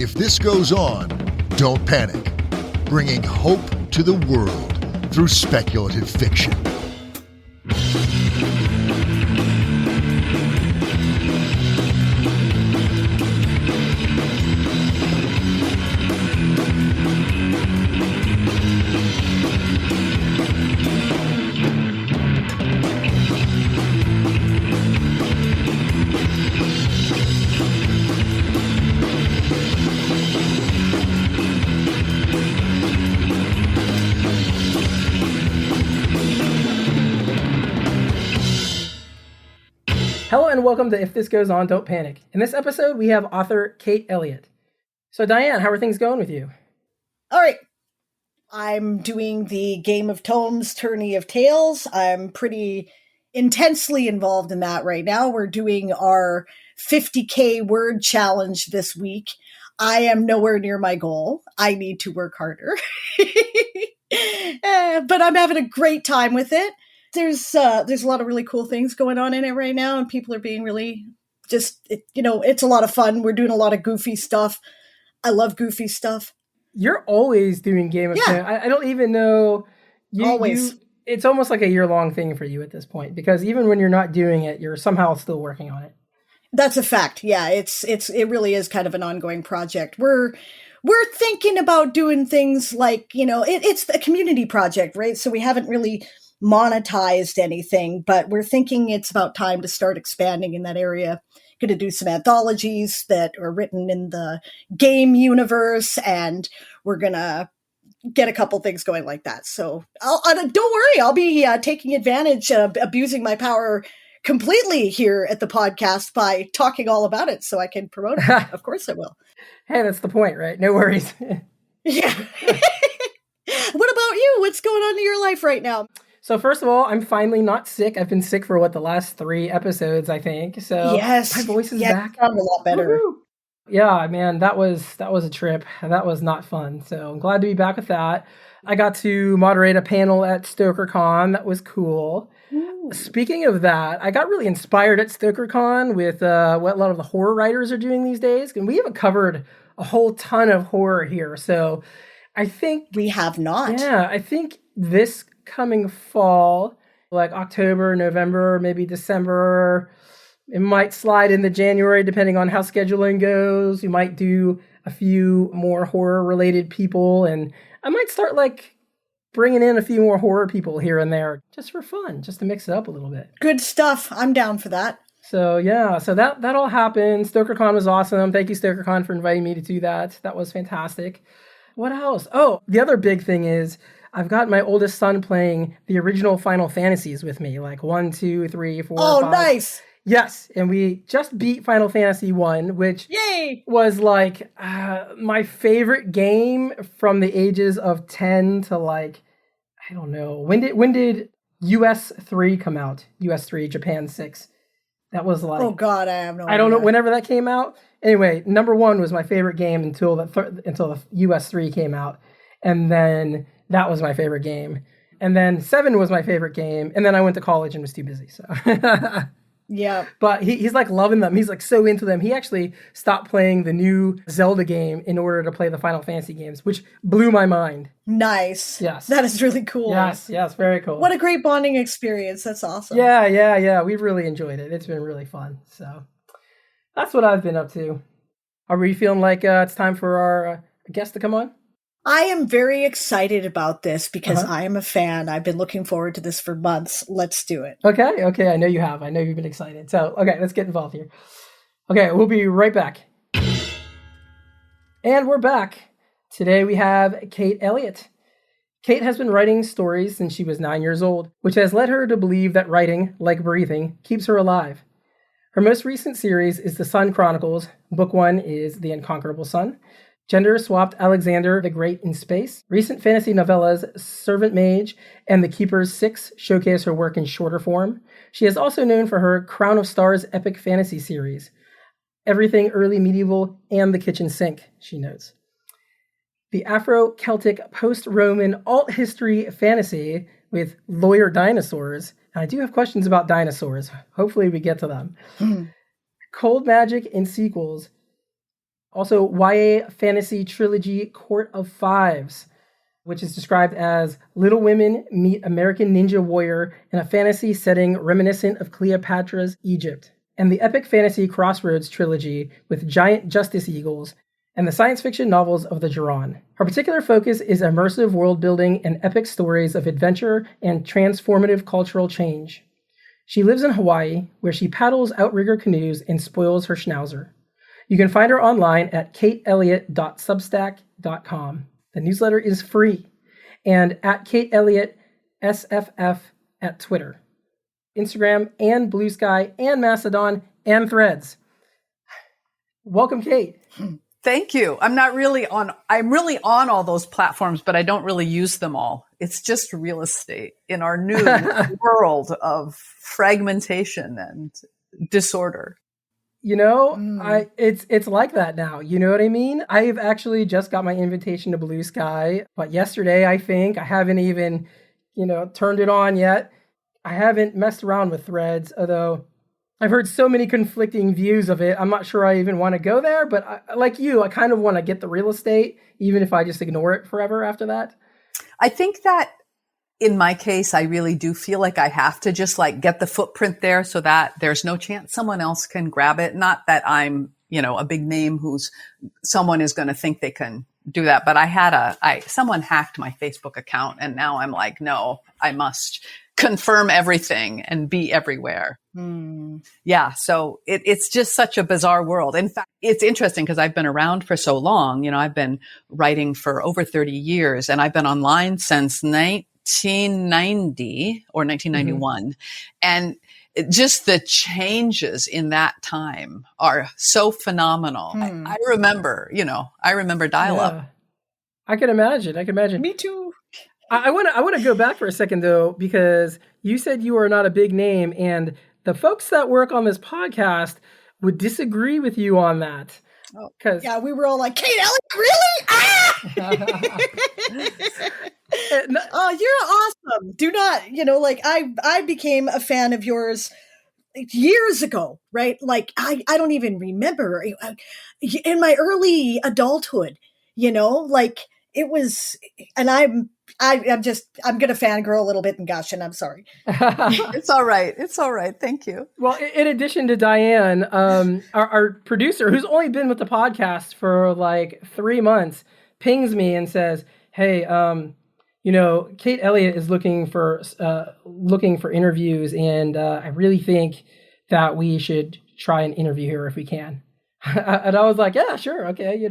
If this goes on, don't panic. Bringing hope to the world through speculative fiction. Hello and welcome to If This Goes On, Don't Panic. In this episode, we have author Kate Elliott. So Diane, how are things going with you? All right. I'm doing the Game of Tomes Tourney of Tales. I'm pretty intensely involved in that right now. We're doing our 50K word challenge this week. I am nowhere near my goal. I need to work harder. But I'm having a great time with it. There's a lot of really cool things going on in it right now, and people are being really it's a lot of fun. We're doing a lot of goofy stuff. I love goofy stuff. You're always doing Game of Tones. I don't even know. Always. It's almost like a year-long thing for you at this point, because even when you're not doing it, you're somehow still working on it. That's a fact. Yeah, it really is kind of an ongoing project. We're thinking about doing things like, it's a community project, right? So we haven't really monetized anything, but we're thinking it's about time to start expanding in that area. Going to do some anthologies that are written in the game universe, and we're going to get a couple things going like that. So don't worry, I'll be taking advantage of abusing my power completely here at the podcast by talking all about it so I can promote it. Of course I will. Hey, that's the point, right? No worries. Yeah. What about you? What's going on in your life right now? So first of all, I'm finally not sick. I've been sick for the last 3 episodes, I think. So yes, my voice is back. I'm a lot better. Woo-hoo. Yeah, man, that was a trip. That was not fun. So I'm glad to be back with that. I got to moderate a panel at StokerCon. That was cool. Ooh. Speaking of that, I got really inspired at StokerCon with what a lot of the horror writers are doing these days. And we haven't covered a whole ton of horror here. So I think we have not. Yeah, I think this coming fall, like October, November, maybe December, it might slide into January depending on how scheduling goes. We might do a few more horror related people, and I might start bringing in a few more horror people here and there just for fun, just to mix it up a little bit. Good stuff. I'm down for that. So yeah, so that all happened. StokerCon was awesome. Thank you, StokerCon, for inviting me to do that. That was fantastic. What else? Oh, the other big thing is I've got my oldest son playing the original Final Fantasies with me, like 1, 2, 3, 4, 5. Oh, nice. Yes, and we just beat Final Fantasy 1, which Yay! Was my favorite game from the ages of 10 to I don't know. When did US 3 come out? US 3, Japan 6. That was oh God, I have no idea. I don't know, whenever that came out. Anyway, number 1 was my favorite game until the US 3 came out. And then that was my favorite game. And then 7 was my favorite game. And then I went to college and was too busy. So yeah. But he's loving them. He's so into them. He actually stopped playing the new Zelda game in order to play the Final Fantasy games, which blew my mind. Nice. Yes. That is really cool. Yes, very cool. What a great bonding experience. That's awesome. Yeah. We've really enjoyed it. It's been really fun. So that's what I've been up to. Are we feeling like it's time for our guest to come on? I am very excited about this because I am a fan. I've been looking forward to this for months. Let's do it. Okay. I know you have. I know you've been excited. So, okay, let's get involved here. Okay, we'll be right back. And we're back. Today we have Kate Elliott. Kate has been writing stories since she was 9 years old, which has led her to believe that writing, like breathing, keeps her alive. Her most recent series is The Sun Chronicles. Book 1 is The Unconquerable Sun. Gender-swapped Alexander the Great in Space. Recent fantasy novellas Servant Mage and The Keeper's Six showcase her work in shorter form. She is also known for her Crown of Stars epic fantasy series. Everything early medieval and the kitchen sink, she notes. The Afro-Celtic post-Roman alt-history fantasy with lawyer dinosaurs. And I do have questions about dinosaurs. Hopefully we get to them. Cold magic and sequels. Also, YA fantasy trilogy Court of Fives, which is described as Little Women meet American ninja warrior in a fantasy setting reminiscent of Cleopatra's Egypt. And the epic fantasy Crossroads trilogy with giant justice eagles, and the science fiction novels of the Duran. Her particular focus is immersive world building and epic stories of adventure and transformative cultural change. She lives in Hawaii, where she paddles outrigger canoes and spoils her schnauzer. You can find her online at kateelliott.substack.com. The newsletter is free. And at Kate Elliott SFF at Twitter, Instagram, and Blue Sky, and Mastodon, and Threads. Welcome, Kate. Thank you. I'm really on all those platforms, but I don't really use them all. It's just real estate in our new world of fragmentation and disorder. You know, it's like that now. You know what I mean? I've actually just got my invitation to Blue Sky, but yesterday, I think. I haven't even, turned it on yet. I haven't messed around with Threads, although I've heard so many conflicting views of it. I'm not sure I even want to go there, but like you, I kind of want to get the real estate, even if I just ignore it forever after that. I think that in my case, I really do feel like I have to just get the footprint there so that there's no chance someone else can grab it. Not that I'm, a big name someone is going to think they can do that. But someone hacked my Facebook account, and now I'm like, no, I must confirm everything and be everywhere. Yeah. So it's just such a bizarre world. In fact, it's interesting because I've been around for so long. I've been writing for over 30 years, and I've been online since 1990 or 1991. Mm-hmm. And just the changes in that time are so phenomenal. I remember dial-up. Yeah. I can imagine. Me too. I want to go back for a second, though, because you said you are not a big name, and the folks that work on this podcast would disagree with you on that. Yeah, we were all like, Kate Elliott, really? Ah! Oh, you're awesome. Do not, I became a fan of yours years ago, right? I don't even remember in my early adulthood, it was, and I'm going to fangirl a little bit and gush, and I'm sorry. It's all right. Thank you. Well, in addition to Diane, our producer, who's only been with the podcast for 3 months, pings me and says, "Hey, Kate Elliott is looking for interviews, and I really think that we should try and interview her if we can." And I was like, "Yeah, sure, okay,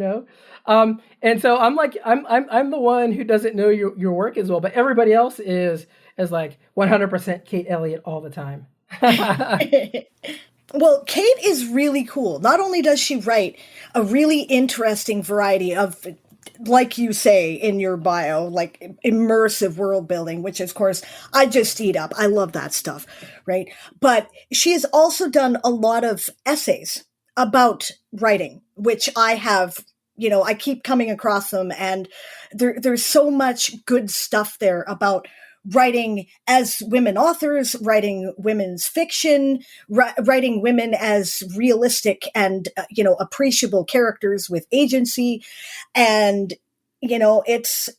And so I'm like, I'm the one who doesn't know your work as well, but everybody else is 100% Kate Elliott all the time. Well, Kate is really cool. Not only does she write a really interesting variety of, like you say in your bio, immersive world building, which of course I just eat up. I love that stuff, right? But she has also done a lot of essays about writing, which I have, I keep coming across them, and there's so much good stuff there about writing as women authors, writing women's fiction, writing women as realistic and, appreciable characters with agency. And, it's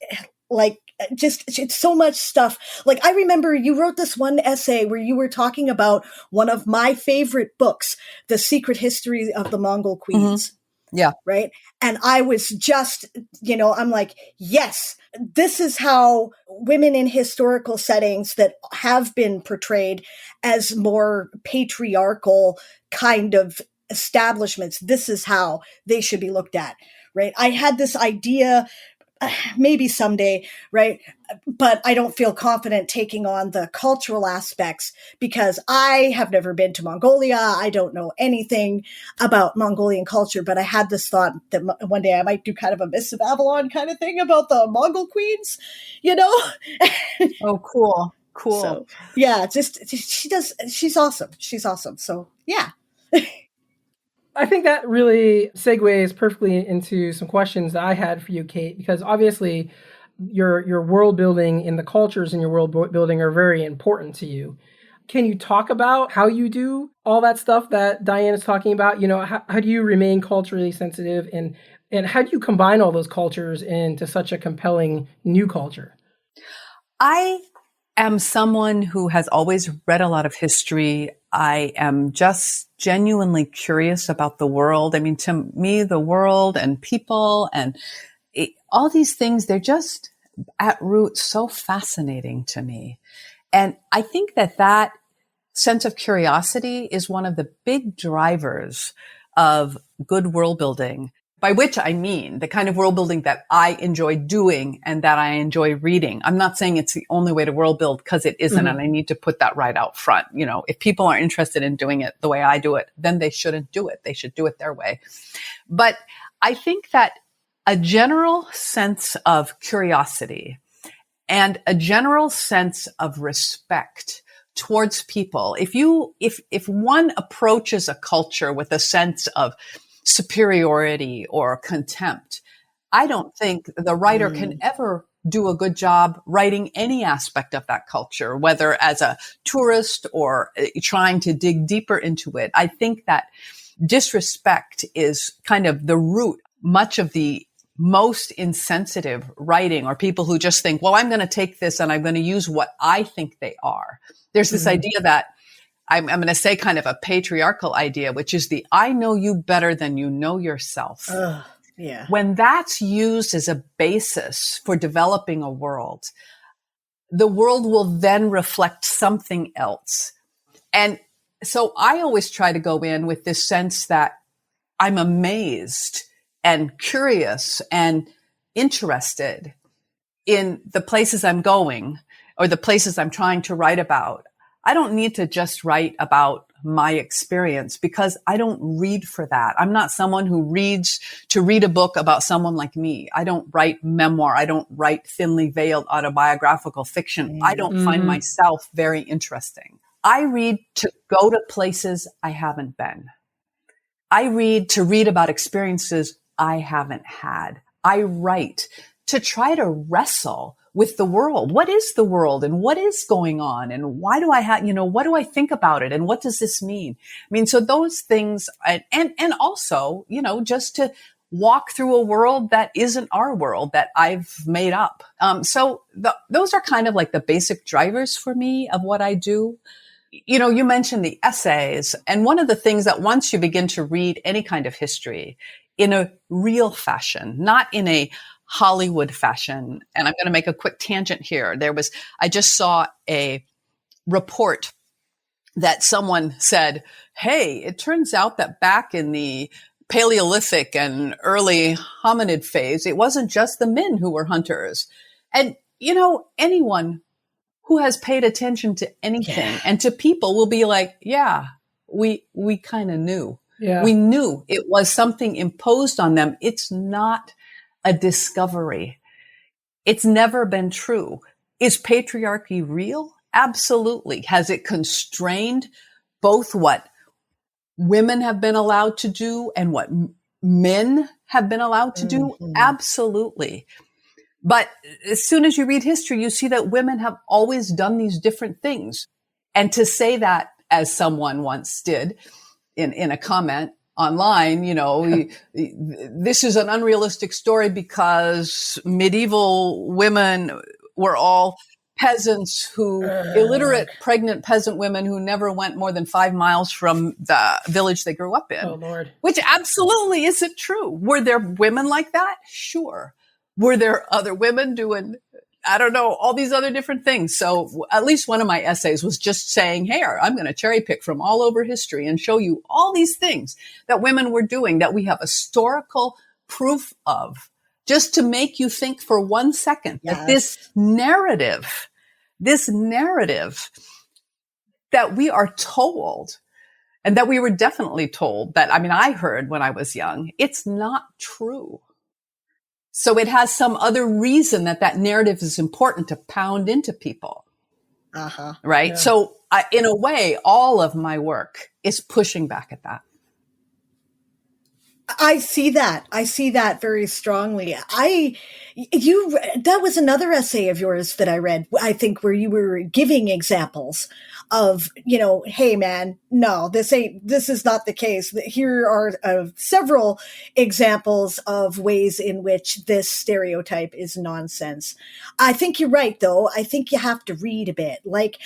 it's so much stuff. I remember you wrote this one essay where you were talking about one of my favorite books, The Secret History of the Mongol Queens. Mm-hmm. Yeah. Right. And I was just, I'm like, yes, this is how women in historical settings that have been portrayed as more patriarchal kind of establishments, this is how they should be looked at. Right. I had this idea, maybe someday, right? But I don't feel confident taking on the cultural aspects because I have never been to Mongolia. I don't know anything about Mongolian culture, but I had this thought that one day I might do kind of a Miss of Avalon kind of thing about the Mongol queens, Oh, cool. So, yeah, she's awesome. She's awesome. So, yeah. I think that really segues perfectly into some questions that I had for you, Kate, because obviously your world building and the cultures in your world building are very important to you. Can you talk about how you do all that stuff that Diane is talking about? How do you remain culturally sensitive, and how do you combine all those cultures into such a compelling new culture? I am someone who has always read a lot of history. I am just genuinely curious about the world. I mean, to me, the world and people and all these things, they're just at root so fascinating to me. And I think that sense of curiosity is one of the big drivers of good world building, by which I mean the kind of world building that I enjoy doing and that I enjoy reading. I'm not saying it's the only way to world build, because it isn't. And I need to put that right out front. If people are interested in doing it the way I do it, then they shouldn't do it. They should do it their way. But I think that a general sense of curiosity and a general sense of respect towards people, if one approaches a culture with a sense of superiority or contempt, I don't think the writer can ever do a good job writing any aspect of that culture, whether as a tourist or trying to dig deeper into it. I think that disrespect is kind of the root. Much of the most insensitive writing, or people who just think, well, I'm going to take this and I'm going to use what I think they are. There's this idea that I'm going to say kind of a patriarchal idea, which is the I know you better than you know yourself. Yeah. When that's used as a basis for developing a world, the world will then reflect something else. And so I always try to go in with this sense that I'm amazed and curious and interested in the places I'm going or the places I'm trying to write about. I don't need to just write about my experience, because I don't read for that. I'm not someone who reads to read a book about someone like me. I don't write memoir. I don't write thinly veiled autobiographical fiction. I don't find myself very interesting. I read to go to places I haven't been. I read to read about experiences I haven't had. I write to try to wrestle with the world. What is the world, and what is going on, and why do I have, what do I think about it, and what does this mean? I mean, so those things, and also, just to walk through a world that isn't our world, that I've made up. So those are kind of like the basic drivers for me of what I do. You mentioned the essays, and one of the things that once you begin to read any kind of history in a real fashion, not in a Hollywood fashion. And I'm going to make a quick tangent here. I just saw a report that someone said, hey, it turns out that back in the Paleolithic and early hominid phase, it wasn't just the men who were hunters. And, anyone who has paid attention to anything and to people will be like, yeah, we kind of knew. Yeah. We knew it was something imposed on them. It's not a discovery. It's never been true. Is patriarchy real? Absolutely. Has it constrained both what women have been allowed to do and what men have been allowed to do? Absolutely. But as soon as you read history, you see that women have always done these different things. And to say that, as someone once did in a comment online, this is an unrealistic story because medieval women were all peasants illiterate, pregnant peasant women who never went more than 5 miles from the village they grew up in. Oh, Lord. Which absolutely isn't true. Were there women like that? Sure. Were there other women doing, I don't know, all these other different things? So at least one of my essays was just saying, hey, I'm going to cherry pick from all over history and show you all these things that women were doing that we have historical proof of, just to make you think for 1 second that this narrative that we are told, and that we were definitely told, that, I heard when I was young, it's not true. So it has some other reason that narrative is important to pound into people. Right? Yeah. So in a way, all of my work is pushing back at that. I see that. I see that very strongly. That was another essay of yours that I read, I think, where you were giving examples of, hey man, no, this is not the case. Here are several examples of ways in which this stereotype is nonsense. I think you're right, though. I think you have to read a bit. Like,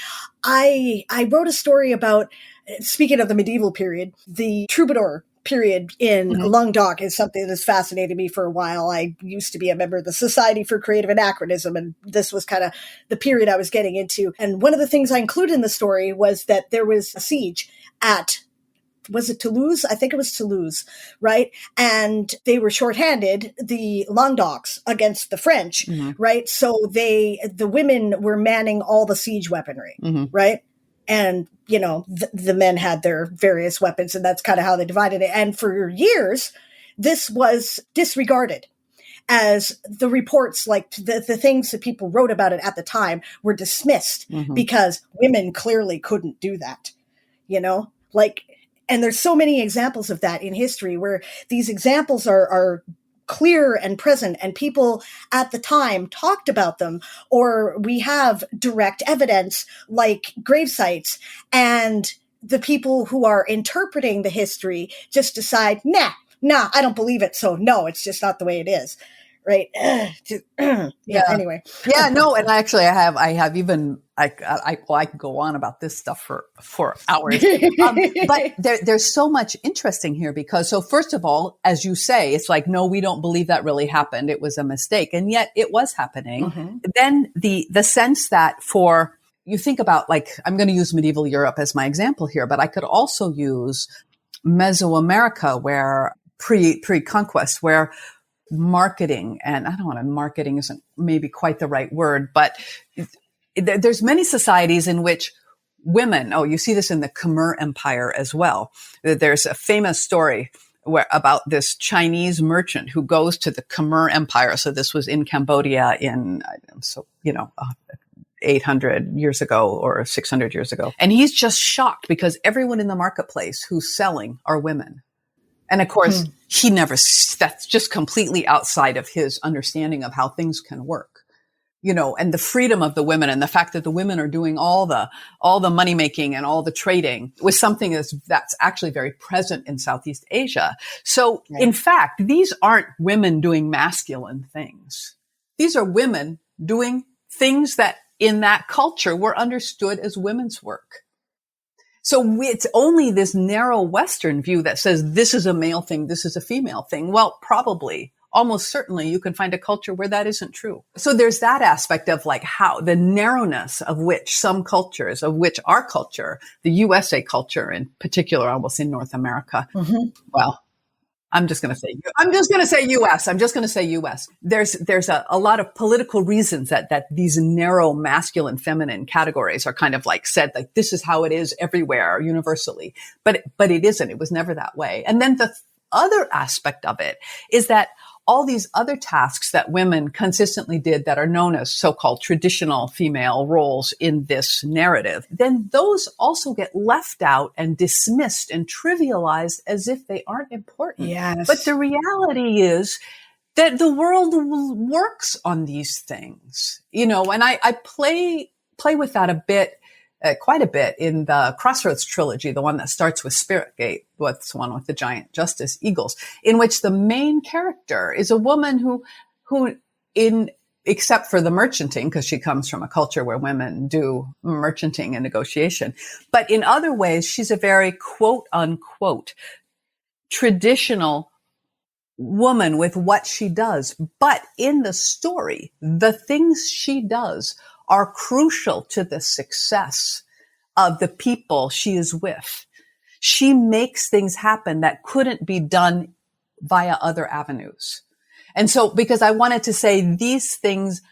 I wrote a story about, speaking of the medieval period, the troubadour period in Languedoc is something that's fascinated me for a while. I used to be a member of the Society for Creative Anachronism, and this was kind of the period I was getting into. And one of the things I included in the story was that there was a siege at, was it Toulouse? I think it was Toulouse, right? And they were shorthanded, the Languedocs, against the French, right? So the women were manning all the siege weaponry, right? And, the men had their various weapons, and that's kind of how they divided it. And for years, this was disregarded as the reports, like the things that people wrote about it at the time were dismissed because women clearly couldn't do that, and there's so many examples of that in history where these examples are clear and present, and people at the time talked about them, or we have direct evidence like grave sites, and the people who are interpreting the history just decide, nah, I don't believe it. So no, it's just not the way it is. Right. Anyway. Yeah, no. And actually I have even, I could go on about this stuff for hours. But there's so much interesting here because, so first of all, as you say, it's like, no, we don't believe that really happened. It was a mistake. And yet it was happening. Then the sense that you think about, like, I'm going to use medieval Europe as my example here, but I could also use Mesoamerica, where pre-conquest, where marketing, and marketing isn't maybe quite the right word, but there's many societies in which women, you see this in the Khmer Empire as well. There's a famous story about this Chinese merchant who goes to the Khmer Empire. So this was in Cambodia in, 800 years ago or 600 years ago. And he's just shocked because everyone in the marketplace who's selling are women. And of course, that's just completely outside of his understanding of how things can work, and the freedom of the women and the fact that the women are doing all the money making and all the trading was something that's actually very present in Southeast Asia. So in fact, these aren't women doing masculine things. These are women doing things that in that culture were understood as women's work. So it's only this narrow Western view that says this is a male thing, this is a female thing. Well, probably, almost certainly you can find a culture where that isn't true. So there's that aspect of like how the narrowness of which some cultures, of which our culture, the USA culture in particular, almost in North America, well, I'm just going to say U.S. There's a lot of political reasons that these narrow masculine feminine categories are kind of like said, like this is how it is everywhere universally, but it isn't. It was never that way. And then the other aspect of it is that all these other tasks that women consistently did that are known as so-called traditional female roles in this narrative, then those also get left out and dismissed and trivialized as if they aren't important. Yes. But the reality is that the world works on these things, and I play with that a bit, quite a bit in the Crossroads trilogy, the one that starts with Spirit Gate, what's the one with the giant justice eagles, in which the main character is a woman who except for the merchanting, because she comes from a culture where women do merchanting and negotiation, but in other ways, she's a very quote unquote traditional woman with what she does. But in the story, the things she does are crucial to the success of the people she is with. She makes things happen that couldn't be done via other avenues. And so, because I wanted to say these things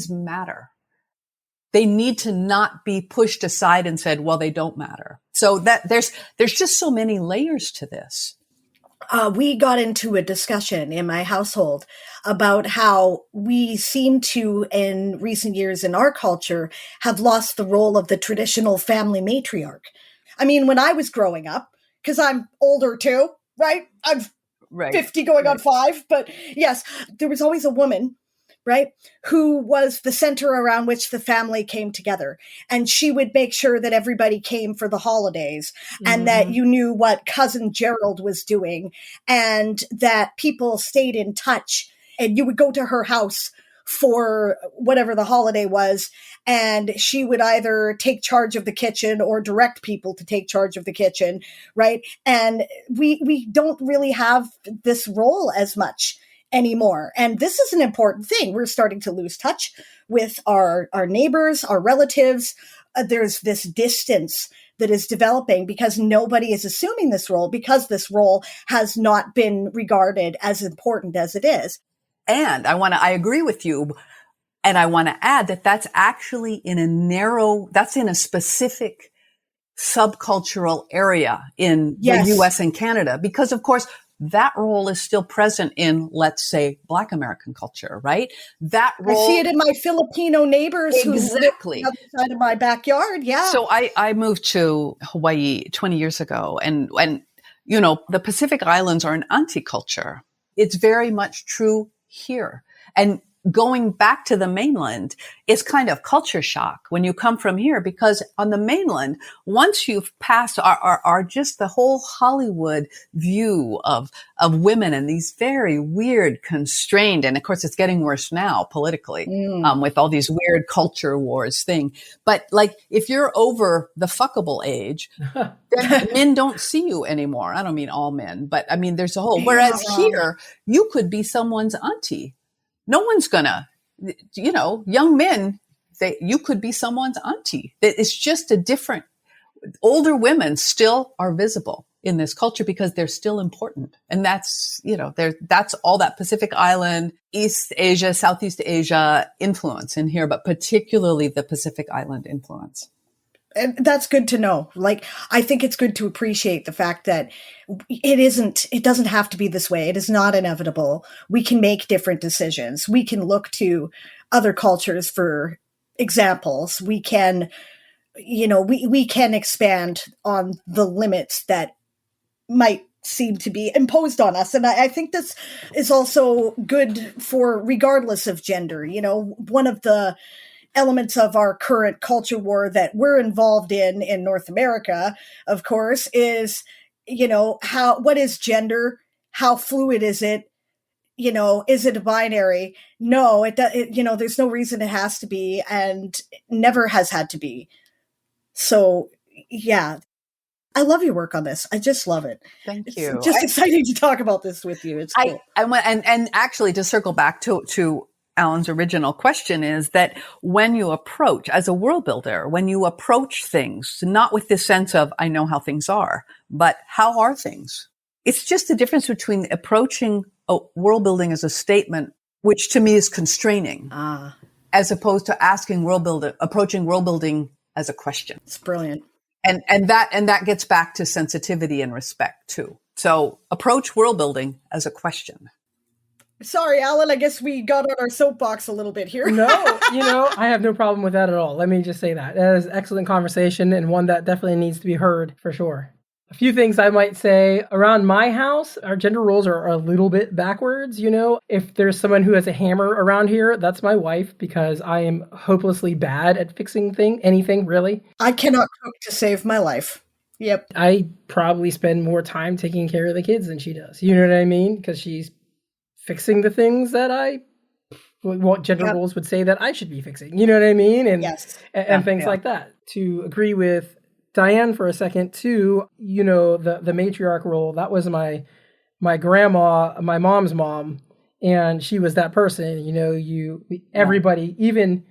matter. They need to not be pushed aside and said, well, they don't matter. So that there's just so many layers to this. We got into a discussion in my household about how we seem to, in recent years in our culture, have lost the role of the traditional family matriarch. I mean, when I was growing up, because I'm older too, right? I've Right. 50 going on 5. But yes, there was always a woman, right, who was the center around which the family came together. And she would make sure that everybody came for the holidays and that you knew what cousin Gerald was doing and that people stayed in touch and you would go to her house for whatever the holiday was. And she would either take charge of the kitchen or direct people to take charge of the kitchen. Right. And we don't really have this role as much anymore. And this is an important thing. We're starting to lose touch with our neighbors, our relatives. There's this distance that is developing because nobody is assuming this role because this role has not been regarded as important as it is. And I agree with you. And I want to add that that's actually in a specific subcultural area in the US and Canada, because of course, that role is still present in, let's say, Black American culture, right? That role. I see it in my Filipino neighbors exactly. who live on the other side of my backyard. Yeah. So I moved to Hawaii 20 years ago, and the Pacific Islands are an auntie culture. It's very much true here. And going back to the mainland is kind of culture shock when you come from here, because on the mainland, once you've passed our just the whole Hollywood view of women and these very weird, constrained, and of course it's getting worse now politically, with all these weird culture wars thing. But like, if you're over the fuckable age, then men don't see you anymore. I don't mean all men, but I mean, there's a whole, whereas here, you could be someone's auntie. No one's gonna, young men, you could be someone's auntie. It's just a different, older women still are visible in this culture because they're still important. And that's, that's all that Pacific Island, East Asia, Southeast Asia influence in here, but particularly the Pacific Island influence. And that's good to know. Like, I think it's good to appreciate the fact that it doesn't have to be this way. It is not inevitable. We can make different decisions. We can look to other cultures for examples. We can, we can expand on the limits that might seem to be imposed on us. And I think this is also good for regardless of gender. One of the elements of our current culture war that we're involved in North America, of course, is, what is gender? How fluid is it? Is it a binary? No, there's no reason it has to be and never has had to be. So, yeah. I love your work on this. I just love it. Thank you. It's just exciting to talk about this with you. It's cool. And actually to circle back to Alan's original question is that when you approach, as a world builder, when you approach things, not with this sense of, I know how things are, but how are things? It's just the difference between approaching world building as a statement, which to me is constraining, as opposed to approaching world building as a question. It's brilliant. And that gets back to sensitivity and respect too. So approach world building as a question. Sorry, Alan, I guess we got on our soapbox a little bit here. No, I have no problem with that at all. Let me just say that. That is an excellent conversation and one that definitely needs to be heard for sure. A few things I might say. Around my house, our gender roles are a little bit backwards, If there's someone who has a hammer around here, that's my wife, because I am hopelessly bad at fixing anything, really. I cannot cook to save my life. Yep. I probably spend more time taking care of the kids than she does. You know what I mean? Because she's fixing the things that what gender roles would say that I should be fixing. You know what I mean? And, and things like that. To agree with Diane for a second too, the matriarch role, that was my grandma, my mom's mom, and she was that person. Everybody, even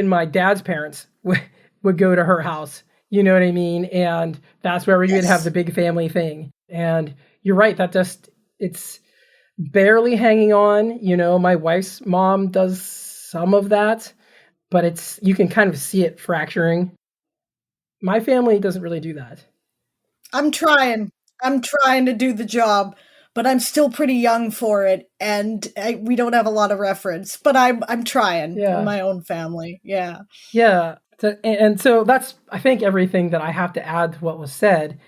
my dad's parents would go to her house. You know what I mean? And that's where we would have the big family thing. And you're right, it's barely hanging on. My wife's mom does some of that, but you can kind of see it fracturing. My family doesn't really do that. I'm trying to do the job, but I'm still pretty young for it, and we don't have a lot of reference. But I'm trying in my own family. Yeah. Yeah. So that's, I think, everything that I have to add to what was said.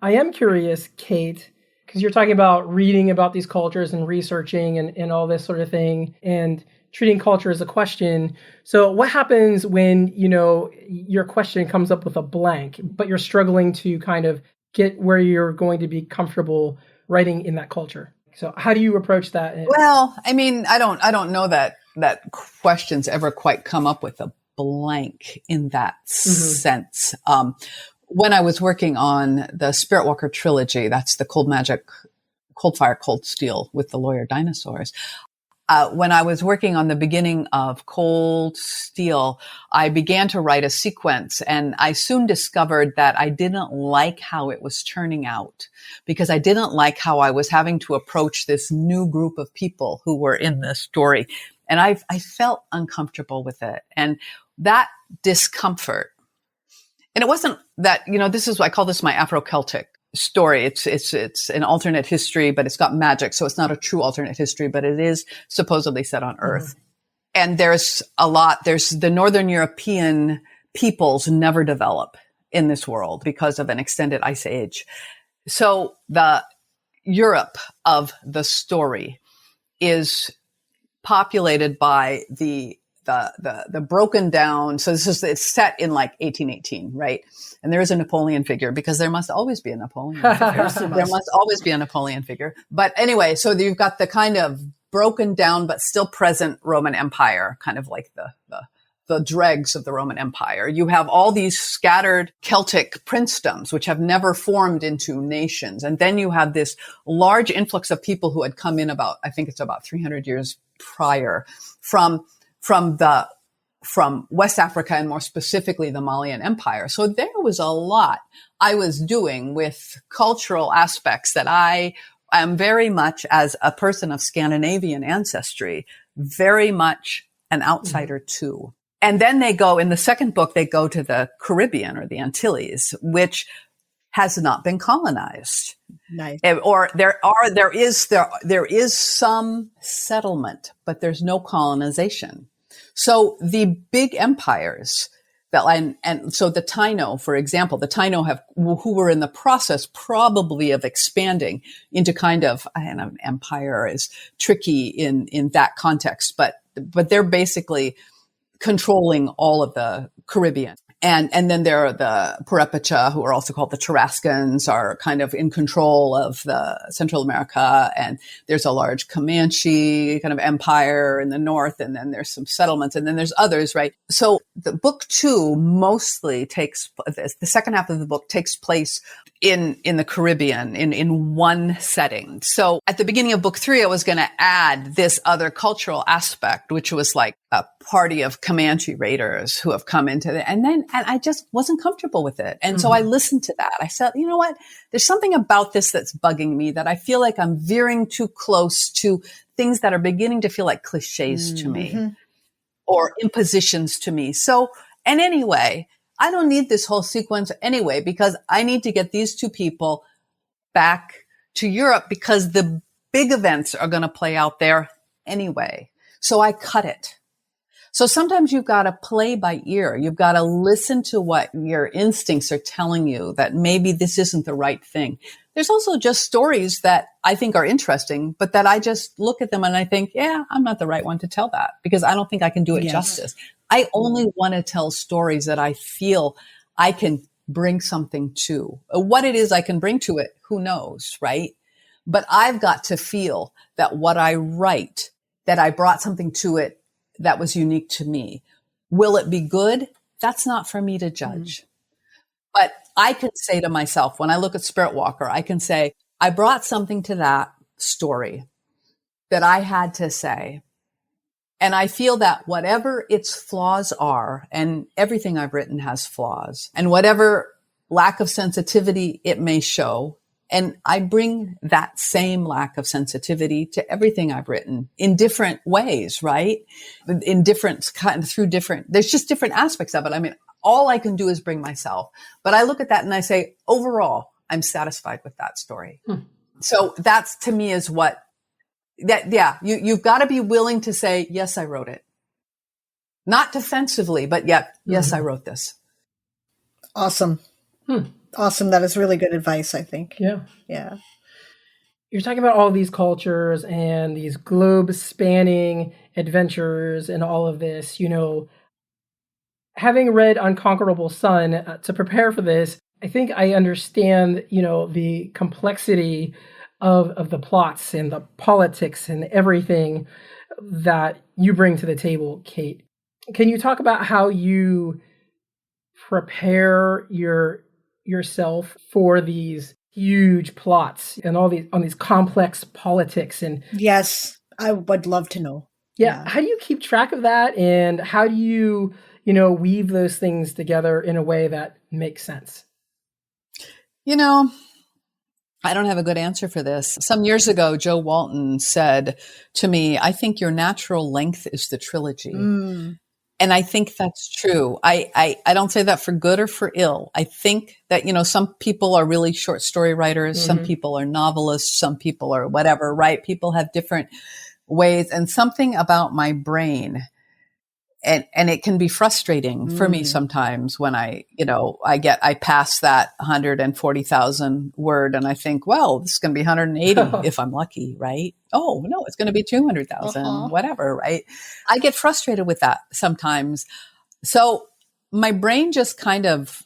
I am curious, Kate, because you're talking about reading about these cultures and researching and all this sort of thing and treating culture as a question. So what happens when, your question comes up with a blank, but you're struggling to kind of get where you're going to be comfortable writing in that culture? So how do you approach that? Well, I mean, I don't know that questions ever quite come up with a blank in that sense. When I was working on the Spirit Walker trilogy, that's the Cold Magic, Cold Fire, Cold Steel with the lawyer dinosaurs. When I was working on the beginning of Cold Steel, I began to write a sequence, and I soon discovered that I didn't like how it was turning out, because I didn't like how I was having to approach this new group of people who were in this story. And I felt uncomfortable with it. And that discomfort, and it wasn't that, I call this my Afro-Celtic story. It's an alternate history, but it's got magic. So it's not a true alternate history, but it is supposedly set on Earth. And there's the Northern European peoples never develop in this world because of an extended ice age. So the Europe of the story is populated by the broken down. So it's set in like 1818, right? And there is a Napoleon figure, because there must always be a Napoleon figure. There must always be a Napoleon figure. But anyway, so you've got the kind of broken down but still present Roman Empire, kind of like the dregs of the Roman Empire. You have all these scattered Celtic princedoms, which have never formed into nations. And then you have this large influx of people who had come in about 300 years prior from West Africa, and more specifically the Malian Empire. So there was a lot I was doing with cultural aspects that I am very much, as a person of Scandinavian ancestry, very much an outsider too. And then they go, in the second book, they go to the Caribbean or the Antilles, which has not been colonized. Nice. Or there is some settlement, but there's no colonization. So the big empires and so the Taino, for example, who were in the process probably of expanding into kind of, empire is tricky in that context, but they're basically controlling all of the Caribbean. And then there are the Purepecha, who are also called the Tarascans, are kind of in control of the Central America. And there's a large Comanche kind of empire in the north. And then there's some settlements, and then there's others, right? So the book 2 mostly the second half of the book takes place in the Caribbean in one setting. So at the beginning of book 3, I was going to add this other cultural aspect, which was like a party of Comanche raiders who have come into it. And I just wasn't comfortable with it. And so I listened to that. I said, you know what? There's something about this that's bugging me, that I feel like I'm veering too close to things that are beginning to feel like cliches to me or impositions to me. So, and anyway, I don't need this whole sequence anyway, because I need to get these two people back to Europe, because the big events are going to play out there anyway. So I cut it. So sometimes you've got to play by ear. You've got to listen to what your instincts are telling you, that maybe this isn't the right thing. There's also just stories that I think are interesting, but that I just look at them and I think, yeah, I'm not the right one to tell that, because I don't think I can do it justice. I only want to tell stories that I feel I can bring something to. What it is I can bring to it, who knows, right? But I've got to feel that what I write, that I brought something to it that was unique to me. Will it be good? That's not for me to judge. But I can say to myself, when I look at Spirit Walker, I can say, I brought something to that story that I had to say. And I feel that whatever its flaws are, and everything I've written has flaws, and whatever lack of sensitivity it may show, and I bring that same lack of sensitivity to everything I've written in different ways, right? In different there's just different aspects of it. I mean, all I can do is bring myself, but I look at that and I say, overall, I'm satisfied with that story. So that's, to me, is what you've got to be willing to say, yes, I wrote it. Not defensively, but yes, I wrote this. Awesome. Awesome. That is really good advice, I think. Yeah. Yeah. you're talking about all these cultures and these globe spanning adventures and all of this, having read Unconquerable Sun to prepare for this, I think I understand, the complexity of the plots and the politics and everything that you bring to the table, Kate. Can you talk about how you prepare yourself for these huge plots and all these on these complex politics? And Yes, I would love to know. yeah, how do you keep track of that, and how do you weave those things together in a way that makes sense? I don't have a good answer for this. Some years ago, Joe Walton said to me, I think your natural length is the trilogy. Mm. And I think that's true. I don't say that for good or for ill. I think that, some people are really short story writers. Mm-hmm. Some people are novelists. Some people are whatever, right? People have different ways, and something about my brain. And it can be frustrating for me sometimes when I pass that 140,000 word and I think, well, this is going to be 180 if I'm lucky, right? Oh, no, it's going to be 200,000, whatever, right? I get frustrated with that sometimes. So my brain just kind of,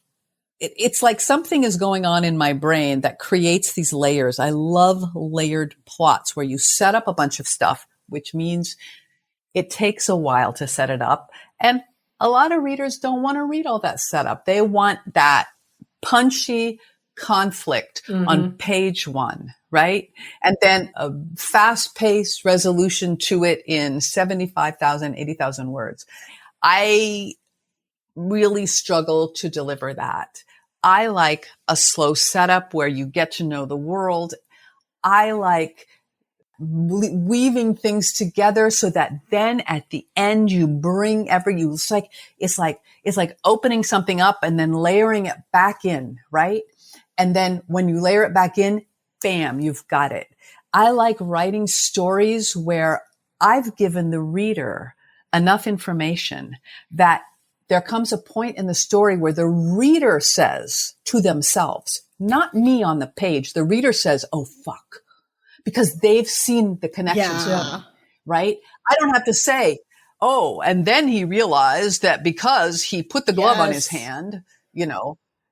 it's like something is going on in my brain that creates these layers. I love layered plots where you set up a bunch of stuff, which means it takes a while to set it up. And a lot of readers don't want to read all that setup. They want that punchy conflict on page one, right? And then a fast-paced resolution to it in 75,000, 80,000 words. I really struggle to deliver that. I like a slow setup where you get to know the world. I like weaving things together so that then at the end you bring it's like opening something up and then layering it back in, right? And then when you layer it back in, bam, you've got it. I like writing stories where I've given the reader enough information that there comes a point in the story where the reader says to themselves, not me on the page, the reader says, oh, fuck. Because they've seen the connections, right? I don't have to say, oh, and then he realized that because he put the glove on his hand,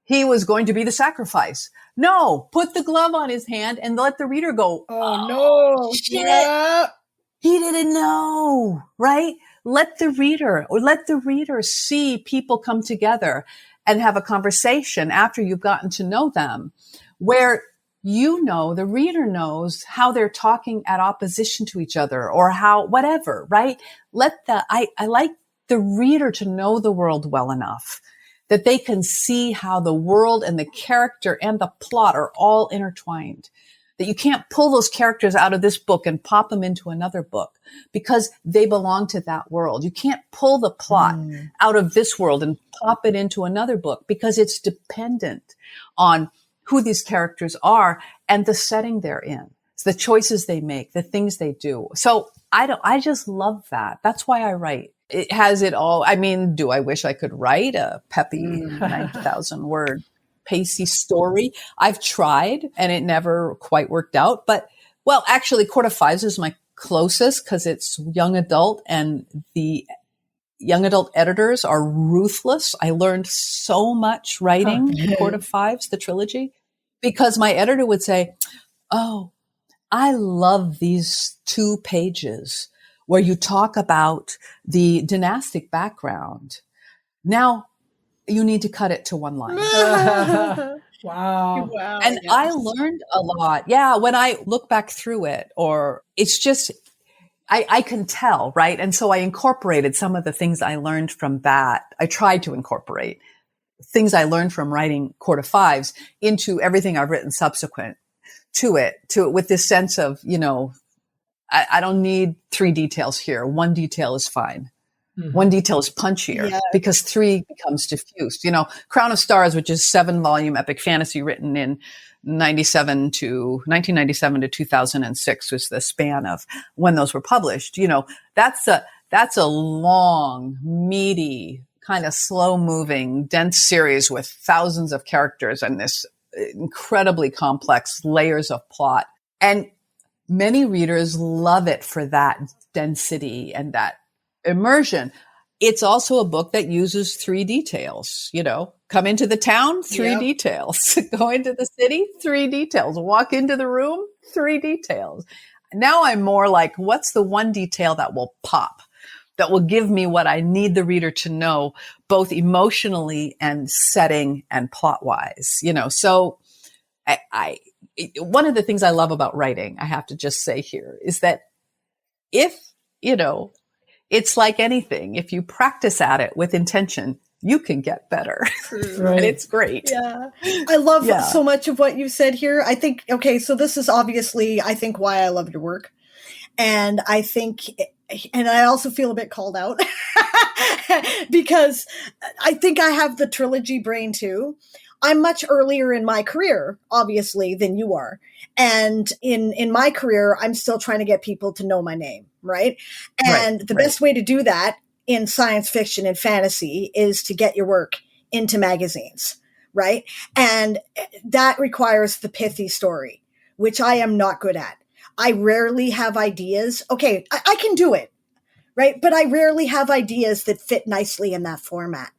he was going to be the sacrifice. No, put the glove on his hand and let the reader go, oh no, shit. Yeah. He didn't know, right? Let the reader see people come together and have a conversation after you've gotten to know them where the reader knows how they're talking at opposition to each other or how, whatever, right? I like the reader to know the world well enough that they can see how the world and the character and the plot are all intertwined. That you can't pull those characters out of this book and pop them into another book because they belong to that world. You can't pull the plot out of this world and pop it into another book because it's dependent on who these characters are and the setting they're in, it's the choices they make, the things they do. So I just love that. That's why I write. It has it all. I mean, do I wish I could write a peppy 90,000 word pacey story? I've tried and it never quite worked out, but actually Court of Fives is my closest because it's young adult and the young adult editors are ruthless. I learned so much writing Court of Fives, the trilogy, because my editor would say, oh, I love these 2 pages where you talk about the dynastic background. Now you need to cut it to 1 line. Wow. And yes. I learned a lot. Yeah. When I look back through it, or it's just, I can tell, right? And so I incorporated some of the things I learned from that. I tried to incorporate things I learned from writing Court of Fives into everything I've written subsequent to it with this sense of, I don't need 3 details here. 1 detail is fine. Mm-hmm. 1 detail is punchier because 3 becomes diffused. Crown of Stars, which is 7-volume epic fantasy written in 1997 to 2006 was the span of when those were published. That's a long, meaty, kind of slow moving, dense series with thousands of characters and this incredibly complex layers of plot. And many readers love it for that density and that immersion. It's also a book that uses 3 details, come into the town, 3 details, go into the city, 3 details, walk into the room, 3 details. Now I'm more like, what's the one detail that will pop, that will give me what I need the reader to know, both emotionally and setting and plot wise, So one of the things I love about writing, I have to just say here, is that if, it's like anything, if you practice at it with intention, you can get better. Right. And it's great. Yeah. I love so much of what you said here. I think, okay, so this is obviously, I think, why I love your work. And I think, and I also feel a bit called out because I think I have the trilogy brain too. I'm much earlier in my career, obviously, than you are. And in my career, I'm still trying to get people to know my name, right? And the best way to do that in science fiction and fantasy is to get your work into magazines, right? And that requires the pithy story, which I am not good at. I rarely have ideas. Okay, I can do it, right? But I rarely have ideas that fit nicely in that format.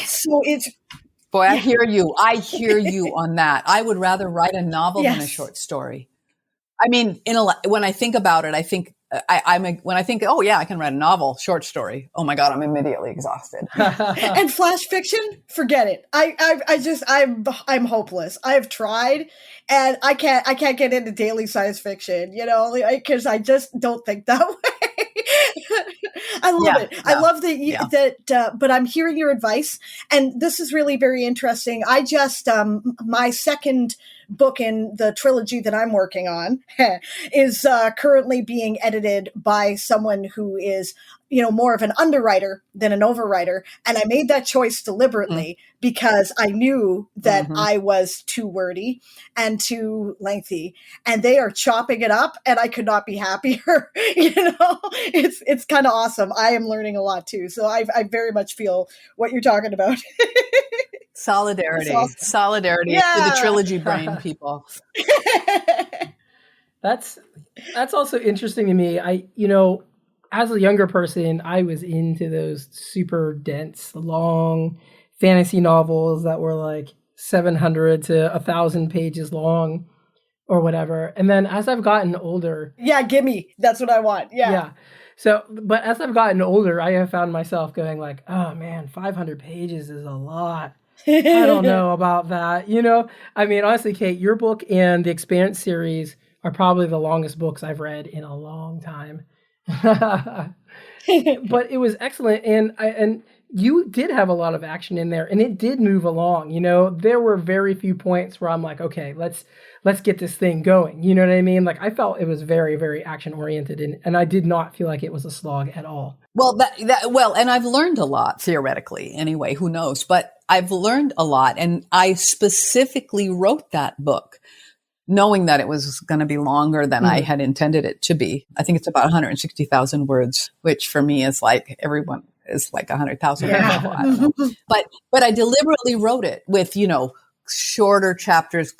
So it's... Boy, I hear you. I hear you on that. I would rather write a novel than a short story. I mean, when I think about it, I think when I think, oh yeah, I can write a novel, short story. Oh my God, I'm immediately exhausted. And flash fiction, forget it. I'm hopeless. I've tried, and I can't get into daily science fiction, because I just don't think that way. I love it. I love that, but I'm hearing your advice, and this is really very interesting. I just, my second book in the trilogy that I'm working on is currently being edited by someone who is, more of an underwriter than an overwriter. And I made that choice deliberately because I knew that I was too wordy and too lengthy, and they are chopping it up, and I could not be happier. It's kind of awesome. I am learning a lot too. So I very much feel what you're talking about. Solidarity for the trilogy brain people. That's also interesting to me. As a younger person, I was into those super dense, long fantasy novels that were like 700 to 1,000 pages long or whatever. And then as I've gotten older... Yeah, gimme. That's what I want. Yeah. Yeah. So, but as I've gotten older, I have found myself going like, oh man, 500 pages is a lot. I don't know about that. I mean, honestly, Kate, your book and the Expanse series are probably the longest books I've read in a long time. But it was excellent. And you did have a lot of action in there, and it did move along. There were very few points where I'm like, okay, let's get this thing going. You know what I mean? Like, I felt it was very, very action oriented, and I did not feel like it was a slog at all. Well, and I've learned a lot theoretically anyway, who knows, but I've learned a lot. And I specifically wrote that book knowing that it was going to be longer than I had intended it to be. I think it's about 160,000 words, which for me is like everyone is like 100,000. Yeah. But I deliberately wrote it with, shorter chapters,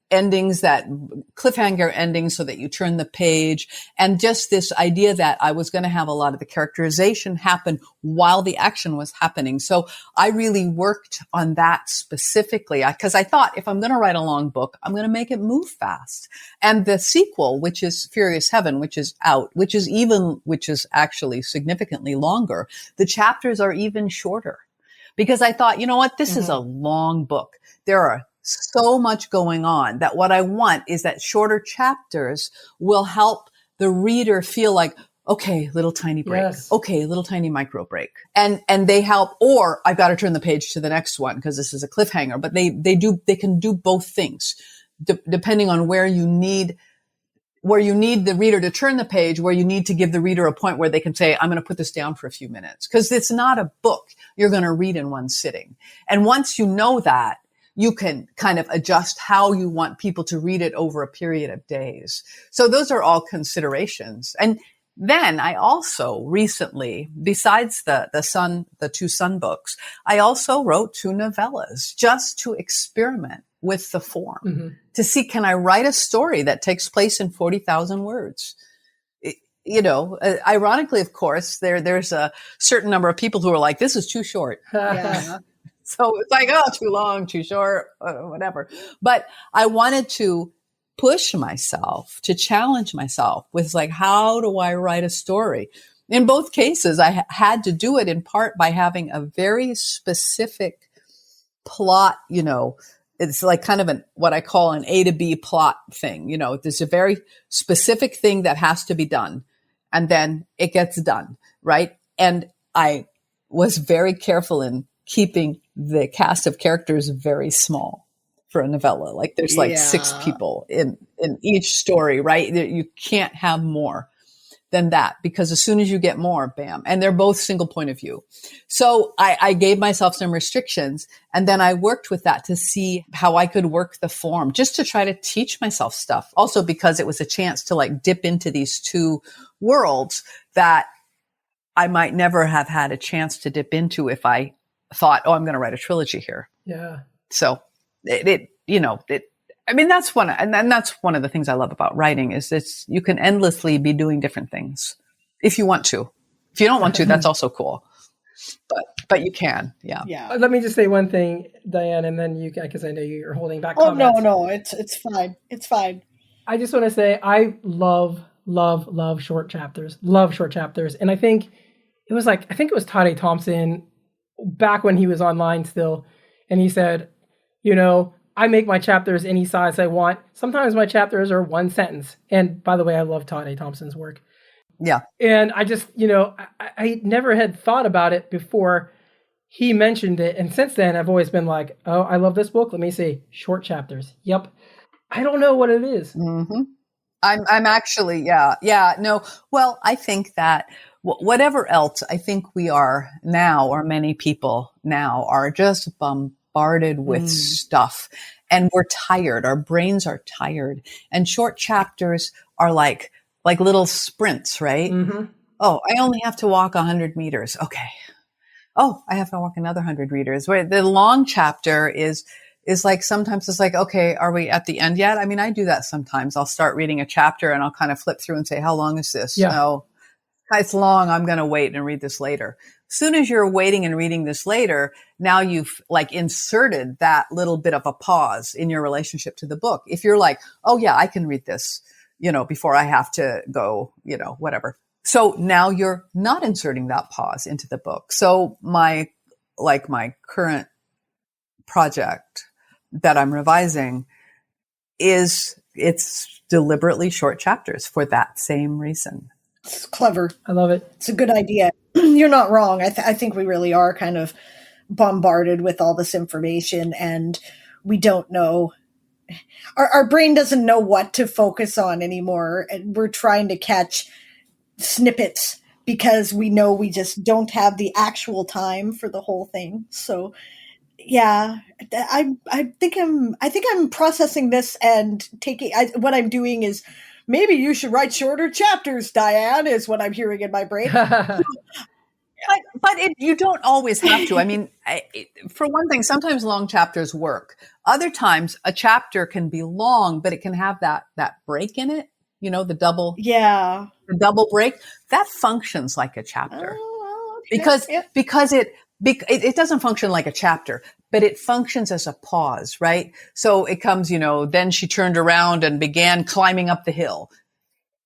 endings, that cliffhanger endings, so that you turn the page, and just this idea that I was going to have a lot of the characterization happen while the action was happening. So I really worked on that specifically because I thought, if I'm going to write a long book, I'm going to make it move fast. And the sequel, which is Furious Heaven, which is out, which is actually significantly longer, the chapters are even shorter, because I thought, you know what, this is a long book. There are so much going on that what I want is that shorter chapters will help the reader feel like, okay, little tiny break. Yes. Okay, little tiny micro break. And they help, or I've got to turn the page to the next one because this is a cliffhanger, but they can do both things depending on where you need the reader to turn the page, where you need to give the reader a point where they can say, I'm going to put this down for a few minutes, because it's not a book you're going to read in one sitting. And once you know that, you can kind of adjust how you want people to read it over a period of days. So those are all considerations. And then I also recently, besides the two Sun books, I also wrote 2 novellas just to experiment with the form to see, can I write a story that takes place in 40,000 words? Ironically, of course, there's a certain number of people who are like, this is too short. Yeah. So it's like, oh, too long, too short, whatever. But I wanted to push myself, to challenge myself with like, how do I write a story? In both cases, I had to do it in part by having a very specific plot, it's like kind of what I call an A to B plot thing. There's a very specific thing that has to be done, and then it gets done, right? And I was very careful in keeping the cast of characters very small for a novella. Like there's like 6 people in each story, right? You can't have more than that, because as soon as you get more, bam, and they're both single point of view. So I gave myself some restrictions, and then I worked with that to see how I could work the form, just to try to teach myself stuff. Also because it was a chance to like dip into these 2 worlds that I might never have had a chance to dip into if I thought, oh, I'm going to write a trilogy here. Yeah. So that's one of the things I love about writing is you can endlessly be doing different things if you want to. If you don't want to, that's also cool. But you can, yeah. Yeah. Let me just say one thing, Diane, and then you, because I know you're holding back. Oh, comments. no, it's fine. It's fine. I just want to say I love short chapters. Love short chapters, and I think it was Todd A. Thompson back when he was online still, and he said, I make my chapters any size I want. Sometimes my chapters are 1 sentence. And by the way, I love Todd A. Thompson's work. Yeah. And I just, I never had thought about it before he mentioned it. And since then, I've always been like, oh, I love this book. Let me see. Short chapters. Yep. I don't know what it is. Mm-hmm. I'm actually, yeah. No, well, I think that whatever else, I think we are now, or many people now are just bombarded with stuff, and we're tired. Our brains are tired, and short chapters are like little sprints, right? Mm-hmm. Oh, I only have to walk 100 meters. Okay. Oh, I have to walk another 100 meters. Where the long chapter is like, sometimes it's like, okay, are we at the end yet? I mean, I do that sometimes. I'll start reading a chapter and I'll kind of flip through and say, how long is this? Yeah. No, it's long. I'm going to wait and read this later. As soon as you're waiting and reading this later, now you've like inserted that little bit of a pause in your relationship to the book. If you're like, oh yeah, I can read this, before I have to go, whatever. So now you're not inserting that pause into the book. So my current project that I'm revising it's deliberately short chapters for that same reason. It's clever. I love it. It's a good idea. You're not wrong. I think we really are kind of bombarded with all this information, and we don't know. Our brain doesn't know what to focus on anymore, and we're trying to catch snippets because we know we just don't have the actual time for the whole thing. So, yeah, I think I'm processing this and what I'm doing is, maybe you should write shorter chapters, Diane, is what I'm hearing in my brain. But you don't always have to. I mean, for one thing, sometimes long chapters work. Other times, a chapter can be long, but it can have that break in it. The double break that functions like a chapter. Oh, okay. Because it doesn't function like a chapter, but it functions as a pause, right? So it comes, then she turned around and began climbing up the hill,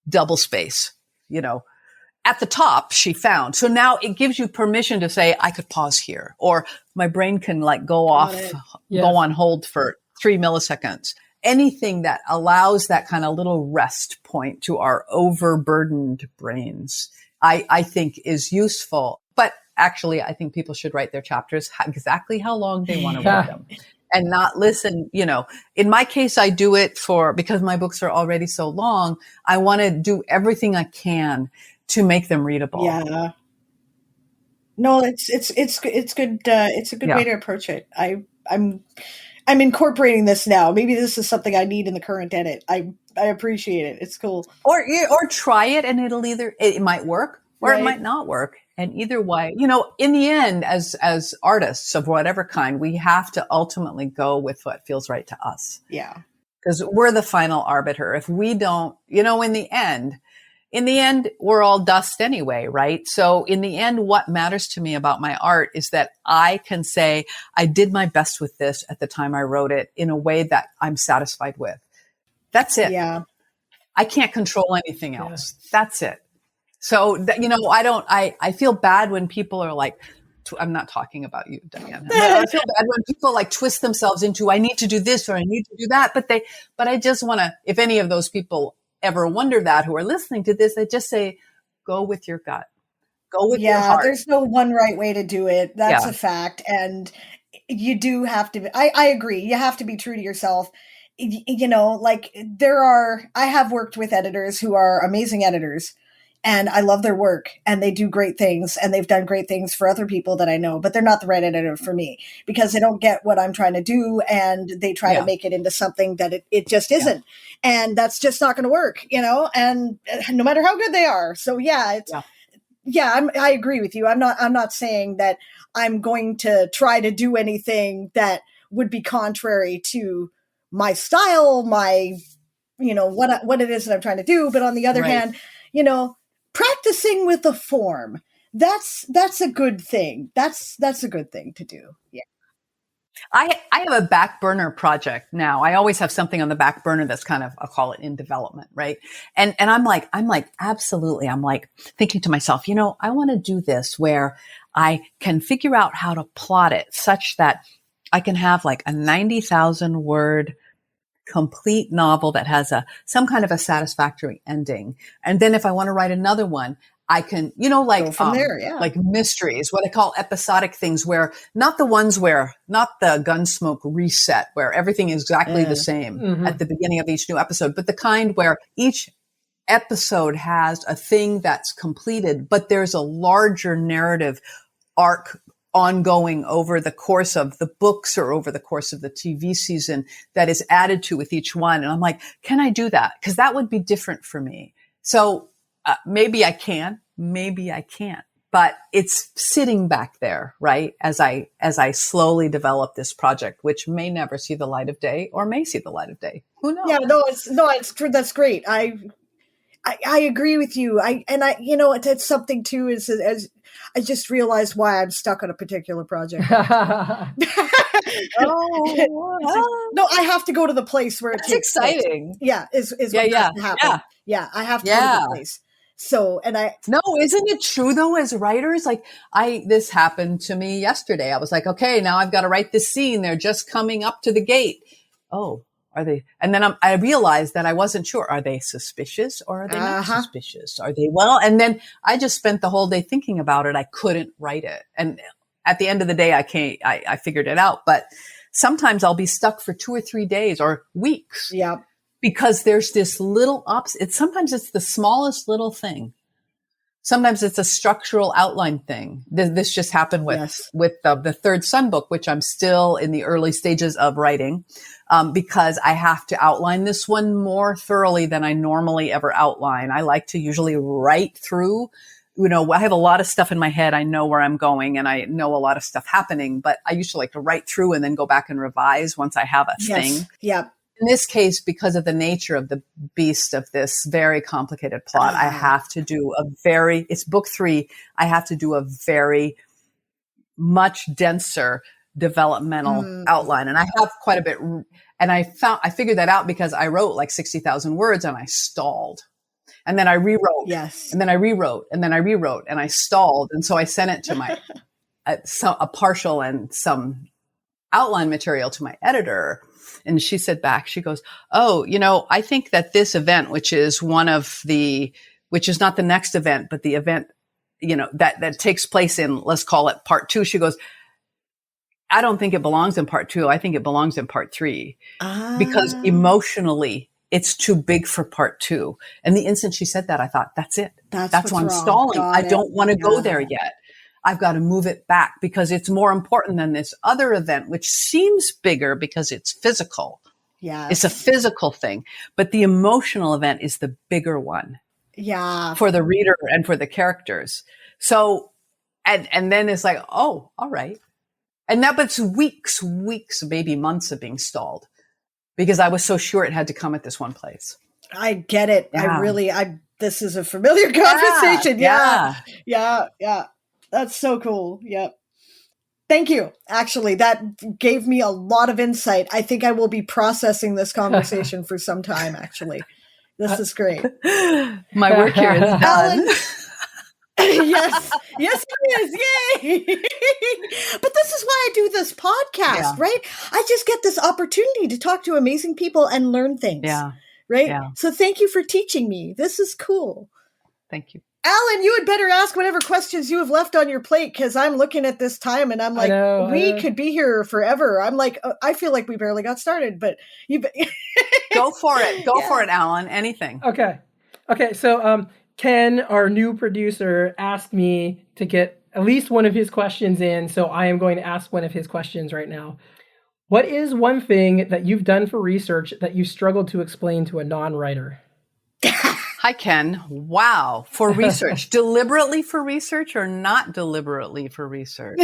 double space, at the top she found. So now it gives you permission to say, I could pause here, or my brain can go on hold for 3 milliseconds. Anything that allows that kind of little rest point to our overburdened brains, I think is useful. But actually, I think people should write their chapters exactly how long they want to write them, and not listen. In my case, I do it because my books are already so long. I want to do everything I can to make them readable. Yeah. No, it's good. It's a good way to approach it. I'm incorporating this now. Maybe this is something I need in the current edit. I appreciate it. It's cool. Or try it, and it might work, or it might not work. And either way, in the end, as artists of whatever kind, we have to ultimately go with what feels right to us. Yeah. Because we're the final arbiter. If we don't, in the end, we're all dust anyway, right? So in the end, what matters to me about my art is that I can say I did my best with this at the time I wrote it in a way that I'm satisfied with. That's it. Yeah. I can't control anything else. That's it. So, I feel bad when people are like, I'm not talking about you, Diane. I feel bad when people like twist themselves into, I need to do this or I need to do that. But I just want to, if any of those people ever wonder that who are listening to this, I just say, go with your gut. Go with your heart. There's no one right way to do it. That's a fact. And you do have to, I agree. You have to be true to yourself. I have worked with editors who are amazing editors, and I love their work, and they do great things, and they've done great things for other people that I know, but they're not the right editor for me because they don't get what I'm trying to do, and they try to make it into something that it just isn't. And that's just not going to work, and no matter how good they are. So I agree with you. I'm not saying that I'm going to try to do anything that would be contrary to my style, my, what it is that I'm trying to do. But on the other hand, practicing with the form, that's a good thing. That's a good thing to do. Yeah. I have a back burner project now. I always have something on the back burner that's kind of, I'll call it in development. Right. And I'm like, absolutely. I'm like thinking to myself, I want to do this where I can figure out how to plot it such that I can have like a 90,000 word complete novel that has some kind of a satisfactory ending. And then if I want to write another one, I can, go from there, like mysteries, what I call episodic things where not the Gunsmoke reset where everything is exactly the same at the beginning of each new episode, but the kind where each episode has a thing that's completed, but there's a larger narrative arc ongoing over the course of the books or over the course of the TV season that is added to with each one. And I'm like, can I do that? Because that would be different for me. So maybe I can, maybe I can't, but it's sitting back there, right? As I slowly develop this project, which may never see the light of day or may see the light of day. Who knows? Yeah, it's true. That's great. I agree with you. It's something too, as I just realized why I'm stuck on a particular project. No, I have to go to the place where it's exciting. Place. Is what has to happen. I have to go to the place. So, isn't it true though, as writers, like this happened to me yesterday. I was like, okay, now I've got to write this scene. They're just coming up to the gate. Oh, are they? And then I realized that I wasn't sure. Are they suspicious or are they not suspicious? Are they And then I just spent the whole day thinking about it. I couldn't write it. And at the end of the day, I figured it out. But sometimes I'll be stuck for 2 or 3 days or weeks. Yeah. Because there's this little sometimes it's the smallest little thing. Sometimes it's a structural outline thing. This just happened with the Third Sun book, which I'm still in the early stages of writing, because I have to outline this one more thoroughly than I normally ever outline. I like to usually write through. I have a lot of stuff in my head. I know where I'm going and I know a lot of stuff happening, but I usually like to write through and then go back and revise once I have a thing. Yeah. In this case, because of the nature of the beast of this very complicated plot, I have to do it's book 3. I have to do a very much denser developmental outline. And I have quite a bit. And I figured that out because I wrote like 60,000 words and I stalled. And then I rewrote. Yes. And then I rewrote. And then I rewrote and I stalled. And so I sent it to my, a partial and some outline material to my editor. And she said back, she goes, oh, I think that this event, which is which is not the next event, but the event, that takes place in, let's call it part 2. She goes, I don't think it belongs in part 2. I think it belongs in part 3 because emotionally it's too big for part 2. And the instant she said that, I thought, that's it. That's why I'm stalling. I don't want to go there yet. I've got to move it back because it's more important than this other event, which seems bigger because it's physical. Yeah. It's a physical thing, but the emotional event is the bigger one. Yeah. for the reader and for the characters. So, and then it's like, oh, all right. And that, but it's weeks, maybe months of being stalled because I was so sure it had to come at this one place. I get it. Yeah. This is a familiar conversation. Yeah. Yeah. That's so cool. Yep. Thank you. Actually, that gave me a lot of insight. I think I will be processing this conversation for some time, actually. This is great. My work here is done. Alan, yes, it is. Yay! But this is why I do this podcast, right? I just get this opportunity to talk to amazing people and learn things. Yeah. Right? Yeah. So thank you for teaching me. This is cool. Thank you. Alan, you had better ask whatever questions you have left on your plate because I'm looking at this time and I'm like, we could be here forever. I'm like, I feel like we barely got started, but you go for it. Go for it, Alan. Anything. Okay. So Ken, our new producer, asked me to get at least one of his questions in. So I am going to ask one of his questions right now. What is one thing that you've done for research that you struggled to explain to a non-writer? Hi, Ken. Wow. For research. Deliberately for research or not deliberately for research?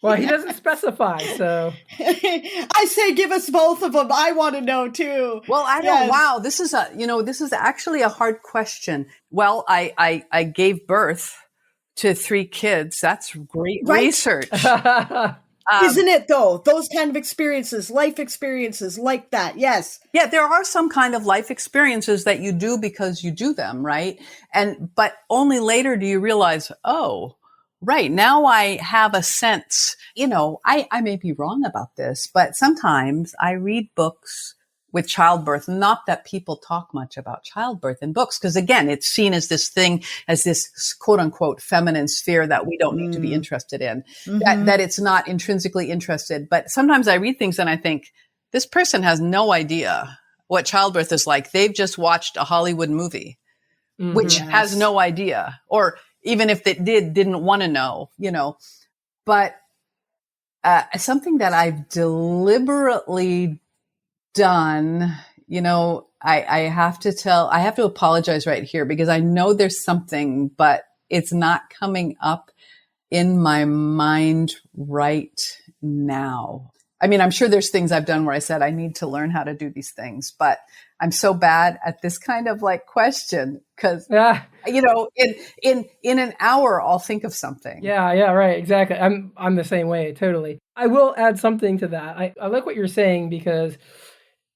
Well, he doesn't specify, so. I say give us both of them. I want to know too. Well, I don't. Wow. This is actually a hard question. Well, I gave birth to 3 kids. That's great research. Isn't it though? Those kind of experiences, life experiences like that. Yes. Yeah, there are some kind of life experiences that you do because you do them, right? But only later do you realize, oh, right, now I have a sense, I may be wrong about this, but sometimes I read books with childbirth, not that people talk much about childbirth in books, because again, it's seen as this thing, as this quote unquote feminine sphere that we don't need to be interested in, that it's not intrinsically interested. But sometimes I read things and I think, this person has no idea what childbirth is like. They've just watched a Hollywood movie, which has no idea, or even if they didn't want to know, but something that I've deliberately done, I have to apologize right here because I know there's something, but it's not coming up in my mind right now. I mean, I'm sure there's things I've done where I said I need to learn how to do these things, but I'm so bad at this kind of question because, in an hour, I'll think of something. Yeah, right. Exactly. I'm the same way. Totally. I will add something to that. I like what you're saying because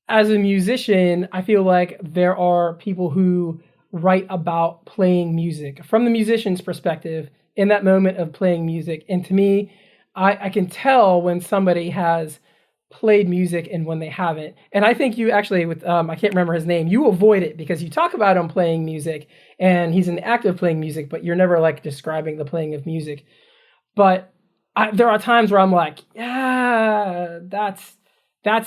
as a musician, I feel like there are people who write about playing music from the musician's perspective in that moment of playing music. And to me, I can tell when somebody has played music and when they haven't. And I think you actually, with I can't remember his name, you avoid it because you talk about him playing music and he's an active playing music, but you're never describing the playing of music. But there are times where I'm like, yeah, that's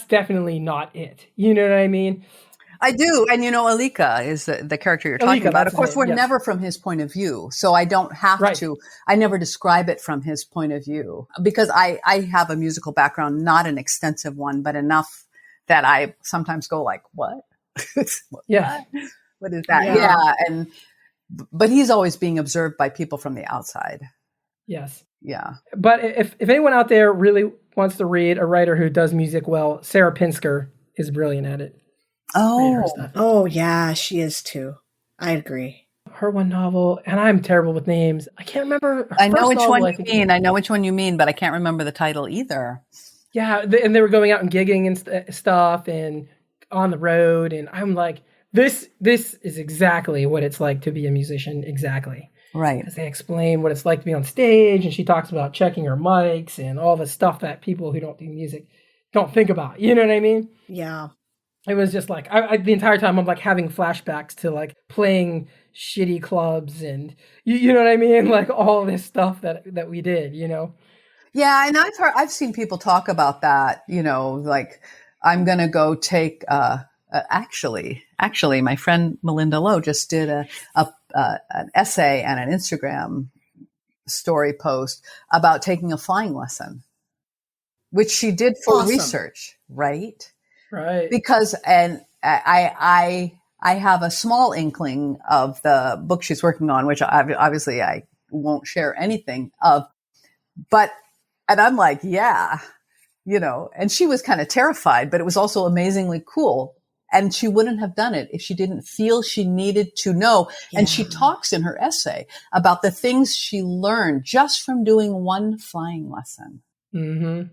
definitely not it. You know what I mean? I do. And Alika is the character you're talking about. Of course, we're never from his point of view. So I don't have to, I never describe it from his point of view because I have a musical background, not an extensive one, but enough that I sometimes go what? Yeah. What is that? Yeah. But he's always being observed by people from the outside. Yes. Yeah. But if anyone out there really wants to read a writer who does music well, Sarah Pinsker is brilliant at it. Oh yeah, she is too. I agree. Her one novel, and I'm terrible with names. I can't remember. I know which one you mean. I know which one you mean, but I can't remember the title either. Yeah, and they were going out and gigging and stuff, and on the road, and I'm like, this is exactly what it's like to be a musician. Exactly. Right. As they explain what it's like to be on stage, and she talks about checking her mics and all the stuff that people who don't do music don't think about. You know what I mean? Yeah. It was just the entire time I'm having flashbacks to playing shitty clubs and you know what I mean? All this stuff that we did, Yeah. And I've seen people talk about that, I'm going to go take, actually, my friend Melinda Lowe just did an essay and an Instagram story post about taking a flying lesson, which she did for research, right? Right. Because, and I I have a small inkling of the book she's working on, which obviously I won't share anything of, and I'm like, yeah, and she was kind of terrified, but it was also amazingly cool. And she wouldn't have done it if she didn't feel she needed to know. Yeah. And she talks in her essay about the things she learned just from doing one flying lesson. Mm-hmm.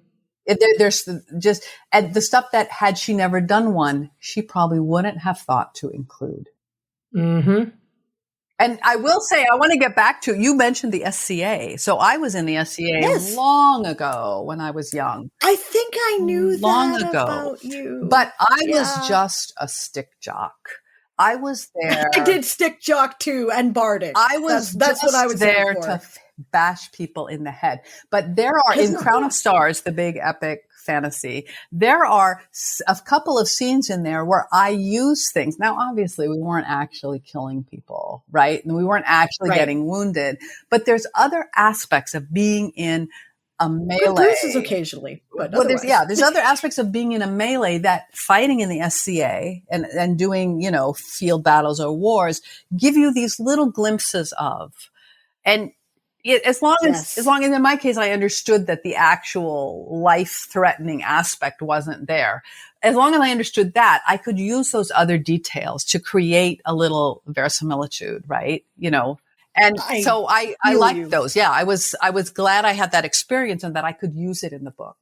There's just, and the stuff that had she never done one, she probably wouldn't have thought to include. Mm-hmm. And I will say, I want to get back to, you mentioned the SCA. So I was in the SCA long ago when I was young. I think I knew long that ago. About you. But I was just a stick jock. I was there. I did stick jock too and bardic. I was that's what I was there for. to bash people in the head. But there are, in Crown of Stars, the big epic fantasy, there are a couple of scenes in there where I use things. Now, obviously, we weren't actually killing people, right? And we weren't actually getting wounded. But there's other aspects of being in a melee. Bruises occasionally, but there's other aspects of being in a melee that fighting in the SCA and doing, field battles or wars give you these little glimpses of. And as long as in my case, I understood that the actual life-threatening aspect wasn't there. As long as I understood that, I could use those other details to create a little verisimilitude, right? And so I liked those. Yeah, I was glad I had that experience and that I could use it in the book.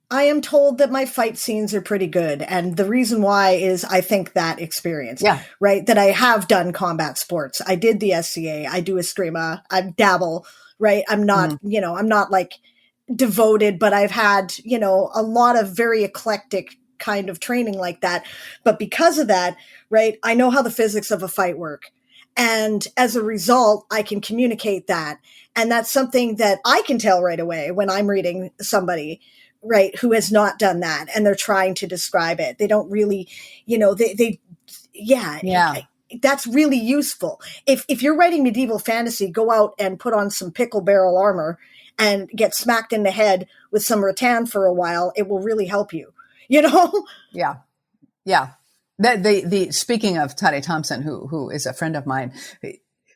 I am told that my fight scenes are pretty good. And the reason why is I think that experience, right? That I have done combat sports. I did the SCA. I do Eskrima. I dabble, right? I'm not, I'm not like devoted, but I've had, a lot of very eclectic kind of training like that. But because of that, right, I know how the physics of a fight work. And as a result, I can communicate that. And that's something that I can tell right away when I'm reading somebody, right, who has not done that and they're trying to describe it. They don't really, that's really useful. If you're writing medieval fantasy, go out and put on some pickle barrel armor and get smacked in the head with some rattan for a while. It will really help you, Yeah. Yeah. The speaking of Tade Thompson, who is a friend of mine,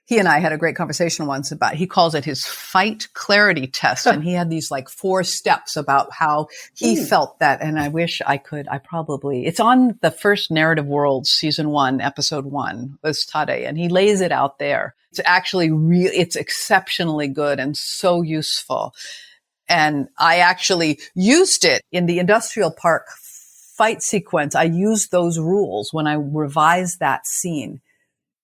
he and I had a great conversation once about, he calls it his fight clarity test. And he had these like 4 steps about how he felt that. And I wish it's on the first Narrative Worlds season 1, episode 1 was Tade. And he lays it out there. It's actually it's exceptionally good and so useful. And I actually used it in the industrial park fight sequence. I used those rules when I revised that scene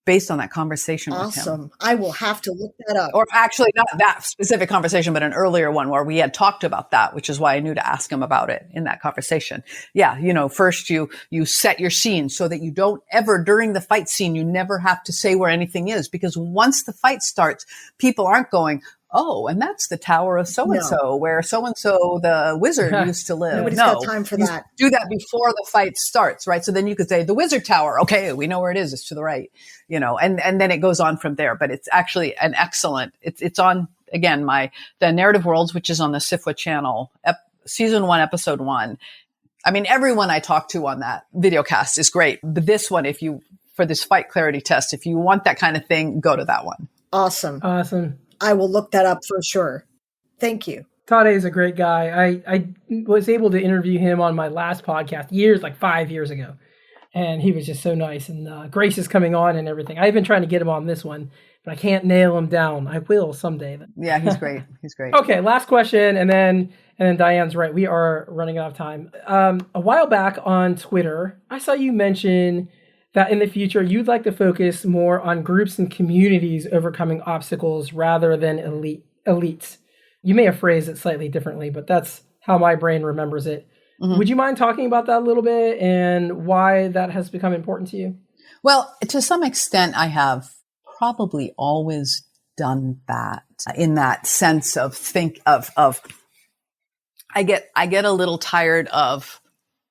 based on that conversation with him. Awesome. I will have to look that up. Or actually not that specific conversation, but an earlier one where we had talked about that, which is why I knew to ask him about it in that conversation. Yeah. First you set your scene so that you don't ever, during the fight scene, you never have to say where anything is, because once the fight starts, people aren't going, oh, and that's the tower of so-and-so where so-and-so, the wizard used to live. Nobody's got time for that. Do that before the fight starts, right? So then you could say the wizard tower. Okay, we know where it is. It's to the right, and then it goes on from there. But it's actually an excellent, it's on, again, the Narrative Worlds, which is on the SIFWA channel, season 1, episode 1. I mean, everyone I talk to on that video cast is great. But this one, for this fight clarity test, if you want that kind of thing, go to that one. Awesome. I will look that up for sure. Thank you. Tade is a great guy. I was able to interview him on my last podcast like 5 years ago. And he was just so nice. And Grace is coming on and everything. I've been trying to get him on this one, but I can't nail him down. I will someday. Yeah, he's great. He's great. Okay, last question. And then Diane's right. We are running out of time. A while back on Twitter, I saw you mention that in the future, you'd like to focus more on groups and communities overcoming obstacles rather than elites. You may have phrased it slightly differently, but that's how my brain remembers it. Mm-hmm. Would you mind talking about that a little bit and why that has become important to you? Well, to some extent, I have probably always done that in that sense of I get a little tired of,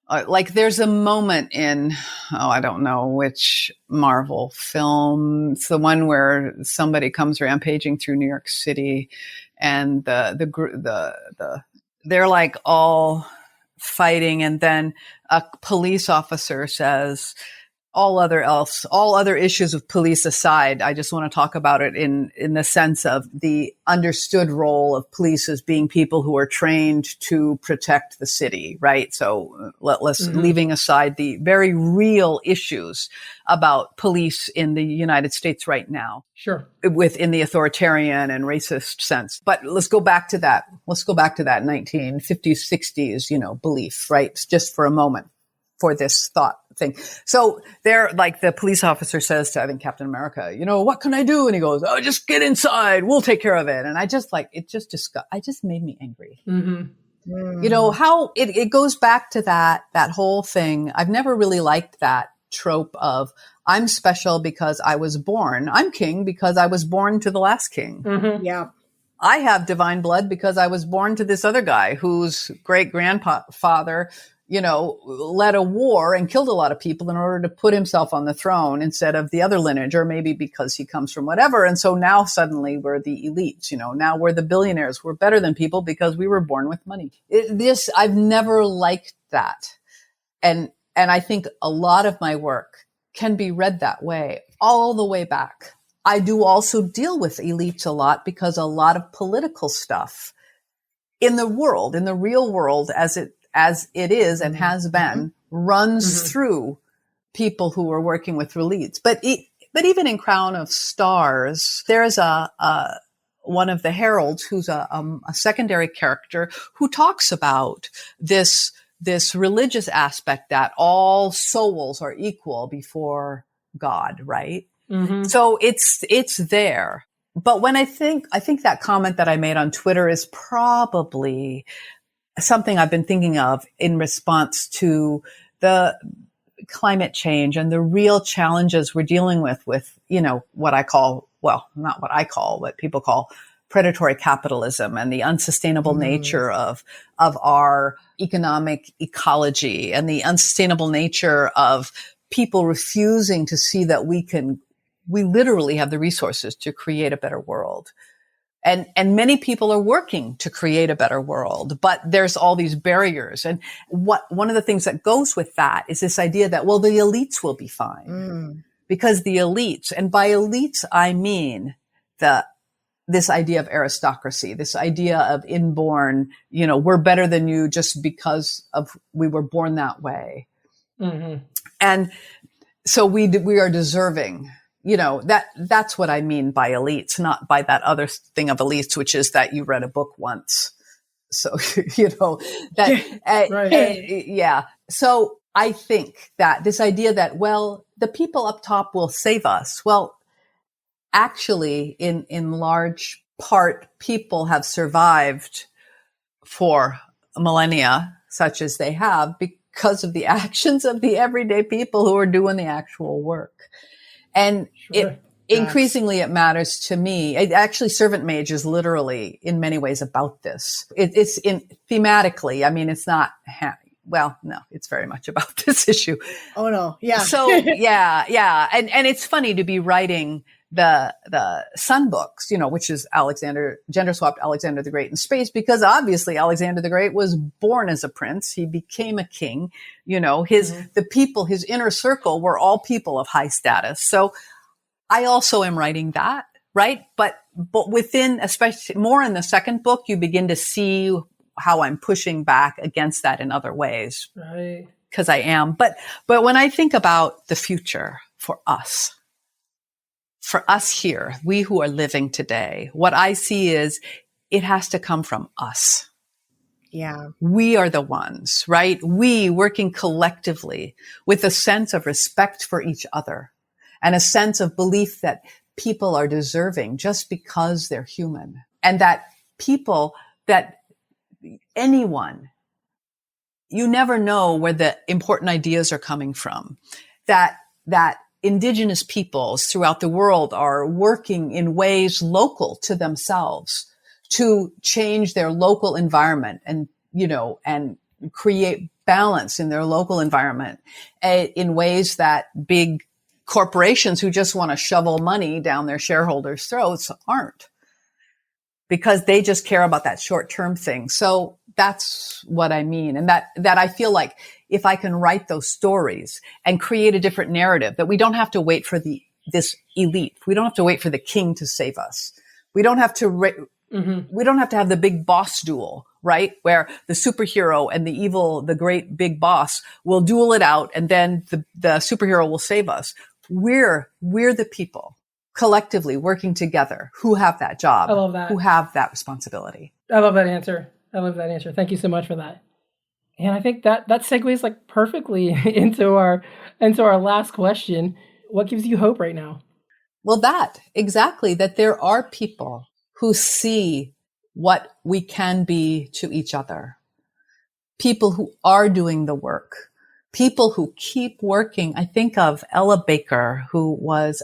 like there's a moment in, I don't know which Marvel film. It's the one where somebody comes rampaging through New York City and they're like all fighting. And then a police officer says, all other issues of police aside, I just want to talk about it in the sense of the understood role of police as being people who are trained to protect the city, right? So let's leaving aside the very real issues about police in the United States right now. Sure. Within the authoritarian and racist sense. But let's go back to that. Let's go back to that 1950s, 60s, belief, right? Just for a moment. For this thought thing. So there, like the police officer says to, I think, Captain America, what can I do? And he goes, oh, just get inside. We'll take care of it. And I just it just made me angry. How it goes back to that whole thing. I've never really liked that trope of I'm special because I was born. I'm king because I was born to the last king. Yeah. I have divine blood because I was born to this other guy whose great grandfather led a war and killed a lot of people in order to put himself on the throne instead of the other lineage, or maybe because he comes from whatever. And so now suddenly we're the elites, now we're the billionaires. We're better than people because we were born with money. I've never liked that. And I think a lot of my work can be read that way all the way back. I do also deal with elites a lot because a lot of political stuff in the real world as it is and has been, runs through people who are working with elites. But even in Crown of Stars, there's one of the heralds who's a secondary character who talks about this religious aspect that all souls are equal before God, right? So it's there. But when I think that comment that I made on Twitter is probably something I've been thinking of in response to the climate change and the real challenges we're dealing with, what I call, well, not what I call, what people call predatory capitalism and the unsustainable nature of our economic ecology and the unsustainable nature of people refusing to see that we literally have the resources to create a better world. And many people are working to create a better world, but there's all these barriers. And one of the things that goes with that is this idea that, well, the elites will be fine because the elites, and by elites, I mean this idea of aristocracy, this idea of inborn, we're better than you just because we were born that way. And so we are deserving. That's what I mean by elites, not by that other thing of elites, which is that you read a book once. So, yeah. So I think that this idea that, well, the people up top will save us. Well, actually, in large part, people have survived for millennia, such as they have, because of the actions of the everyday people who are doing the actual work. And increasingly it matters to me. Actually, Servant Mage is literally in many ways about this. It's thematically. I mean, it's not, no, it's very much about this issue. Oh no. Yeah. So yeah. And it's funny to be writing the Sun books, which is gender swapped Alexander the Great in space, because obviously Alexander the Great was born as a prince. He became a king, the people, his inner circle were all people of high status. So I also am writing that, right? But within, especially more in the second book, you begin to see how I'm pushing back against that in other ways. Right. Because I am. But when I think about the future for us here, we who are living today, what I see is it has to come from us. Yeah. We are the ones, right? We working collectively with a sense of respect for each other and a sense of belief that people are deserving just because they're human, and that anyone, you never know where the important ideas are coming from, that indigenous peoples throughout the world are working in ways local to themselves to change their local environment and create balance in their local environment in ways that big corporations who just want to shovel money down their shareholders' throats aren't, because they just care about that short-term thing. So that's what I mean. And that I feel like if I can write those stories and create a different narrative, that we don't have to wait for this elite. We don't have to wait for the king to save us. We don't have to, we don't have to have the big boss duel, right? Where the superhero and the great big boss will duel it out, and then the superhero will save us. We're the people collectively working together who have that job. I love that. Who have that responsibility. I love that answer. Thank you so much for that. And I think that segues like perfectly into our last question. What gives you hope right now? Well, that there are people who see what we can be to each other. People who are doing the work. People who keep working. I think of Ella Baker, who was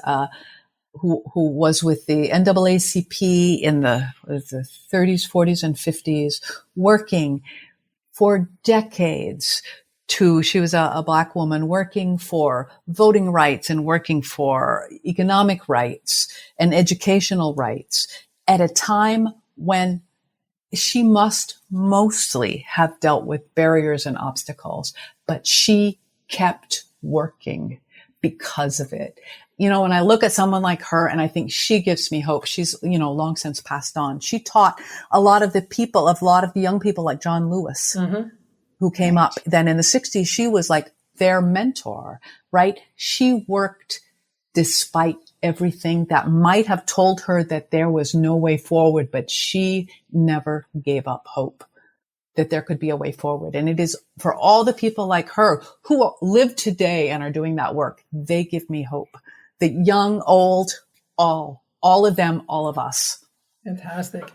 with the NAACP in the 30s, 40s, and 50s, working for decades. She was a Black woman working for voting rights and working for economic rights and educational rights at a time when she must mostly have dealt with barriers and obstacles, but she kept working because of it. When I look at someone like her, and I think she gives me hope. She's, long since passed on. She taught a lot of the young people like John Lewis, who came up then in the 60s. She was like their mentor, right? She worked despite everything that might have told her that there was no way forward, but she never gave up hope that there could be a way forward. And it is for all the people like her who live today and are doing that work, they give me hope. The young, old, all of them, all of us. Fantastic.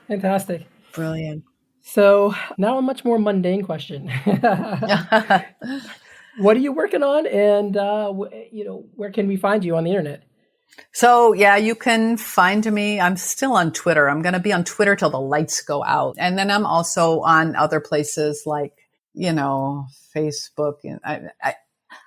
Brilliant. So now a much more mundane question. What are you working on, and where can we find you on the internet? So yeah, you can find me. I'm still on Twitter. I'm going to be on Twitter till the lights go out, and then I'm also on other places like Facebook. And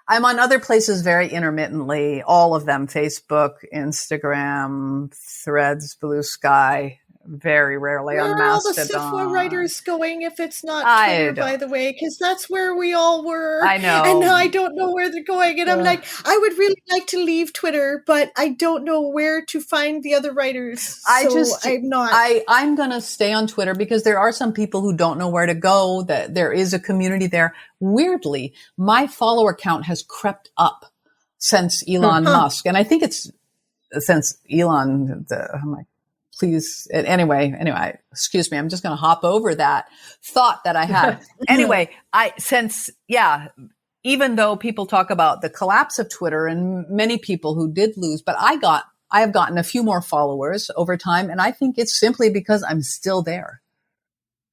I'm on other places very intermittently. All of them: Facebook, Instagram, Threads, Blue Sky. Very rarely on Mastodon. Where are all the SIFWA writers going if it's not Twitter, by the way? Because that's where we all were. I know. And now I don't know where they're going. And I'm like, I would really like to leave Twitter, but I don't know where to find the other writers. I'm not. I'm going to stay on Twitter because there are some people who don't know where to go, that there is a community there. Weirdly, my follower count has crept up since Elon Musk. And I think it's since Elon, please. Anyway, excuse me. I'm just going to hop over that thought that I had. Anyway, even though people talk about the collapse of Twitter and many people who did lose, but I have gotten a few more followers over time. And I think it's simply because I'm still there.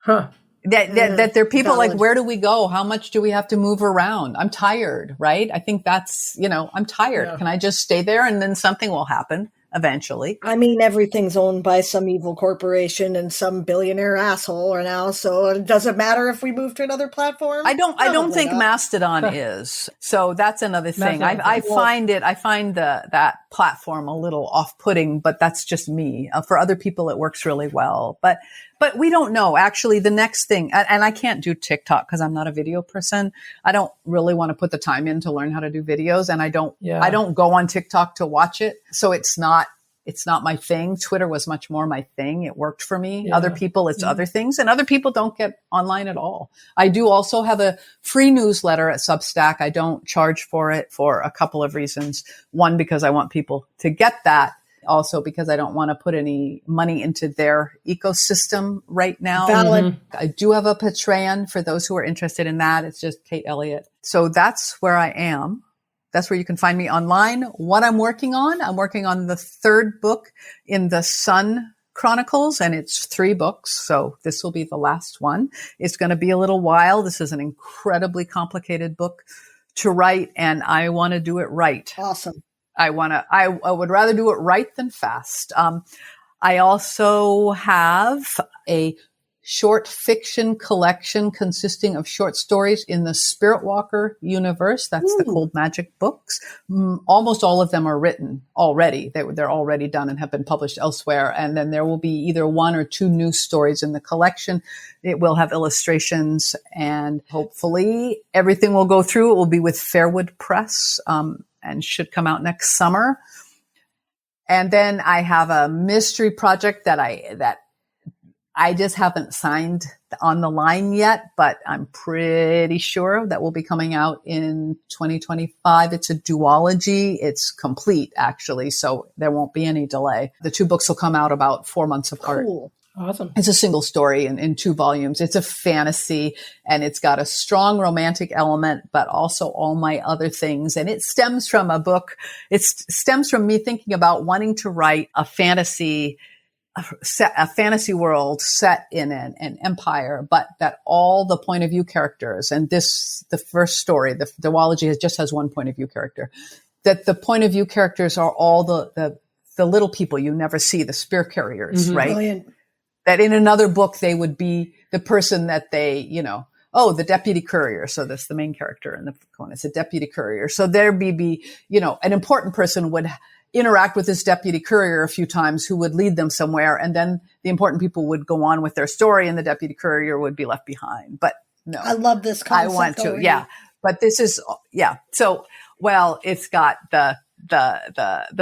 That there are people like, where do we go? How much do we have to move around? I'm tired, right? I think that's, I'm tired. Yeah. Can I just stay there and then something will happen eventually? I mean, everything's owned by some evil corporation and some billionaire asshole now, so it doesn't matter if we move to another platform. I don't think Mastodon is. So that's another thing. I find that platform a little off-putting, but that's just me. For other people, it works really well. But we don't know. Actually, the next thing, and I can't do TikTok because I'm not a video person. I don't really want to put the time in to learn how to do videos, and I don't go on TikTok to watch it. So it's not my thing. Twitter was much more my thing. It worked for me. Yeah. Other people, it's other things, and other people don't get online at all. I do also have a free newsletter at Substack. I don't charge for it for a couple of reasons. One, because I want people to get that. Also, because I don't want to put any money into their ecosystem right now. Valid. Mm-hmm. I do have a Patreon for those who are interested in that. It's just Kate Elliott. So that's where I am. That's where you can find me online. What I'm working on the third book in the Sun Chronicles, and it's 3 books. So this will be the last one. It's going to be a little while. This is an incredibly complicated book to write, and I want to do it right. Awesome. I would rather do it right than fast. I also have a short fiction collection consisting of short stories in the Spirit Walker universe. That's the Cold Magic books. Almost all of them are written already. They're already done and have been published elsewhere. And then there will be either one or two new stories in the collection. It will have illustrations, and hopefully everything will go through. It will be with Fairwood Press, and should come out next summer. And then I have a mystery project that I just haven't signed on the line yet, but I'm pretty sure that will be coming out in 2025. It's a duology. It's complete, actually, so there won't be any delay. The two books will come out about 4 months apart. Cool. Awesome. It's a single story in 2 volumes. It's a fantasy, and it's got a strong romantic element, but also all my other things. And it stems from a book. It stems from me thinking about wanting to write a fantasy world set in an empire, but that all the point of view characters, and the first story, the duology just has one point of view character, that the point of view characters are all the little people you never see, the spear carriers, right? Brilliant. That in another book, they would be the person that they, the deputy courier. So that's the main character in the one. It's a deputy courier. So there be, an important person would interact with this deputy courier a few times who would lead them somewhere. And then the important people would go on with their story and the deputy courier would be left behind. But no, I love this concept. I want to. already. Yeah. But this is, yeah. So, well, it's got the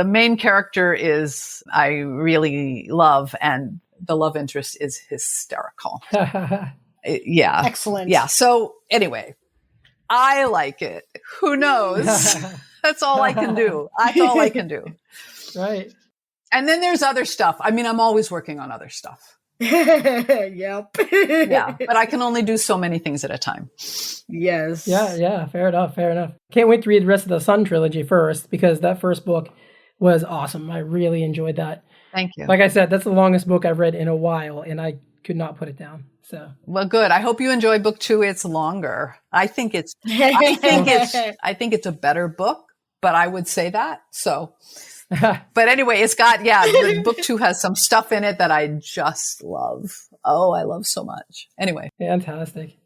main character is I really love, and the love interest is hysterical. Yeah. Excellent. Yeah. So anyway, I like it. Who knows? That's all I can do. That's all I can do. Right. And then there's other stuff. I mean, I'm always working on other stuff. Yep. Yeah. But I can only do so many things at a time. Yes. Yeah. Fair enough. Can't wait to read the rest of the Sun trilogy first, because that first book was awesome. I really enjoyed that. Thank you. Like I said, that's the longest book I've read in a while, and I could not put it down. So, well, good. I hope you enjoy book 2. It's longer. I think it's a better book, but I would say that. So, but anyway, it's got, book 2 has some stuff in it that I just love. Oh, I love so much. Anyway. Fantastic.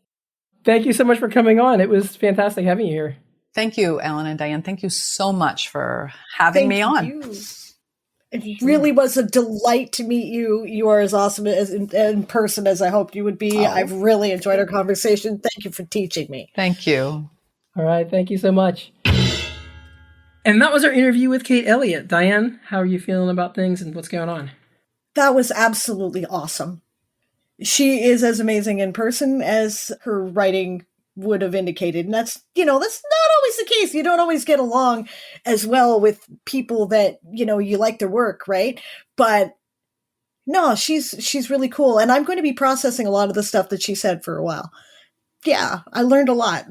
Thank you so much for coming on. It was fantastic having you here. Thank you, Ellen and Diane. Thank you so much for having me on. You. It really was a delight to meet you. You are as awesome as in person as I hoped you would be. Oh. I've really enjoyed our conversation. Thank you for teaching me. Thank you. All right. Thank you so much. And that was our interview with Kate Elliott. Diane, how are you feeling about things and what's going on? That was absolutely awesome. She is as amazing in person as her writing would have indicated. And that's not always the case. You don't always get along as well with people that, you like their work, right? But no, she's really cool. And I'm going to be processing a lot of the stuff that she said for a while. Yeah, I learned a lot.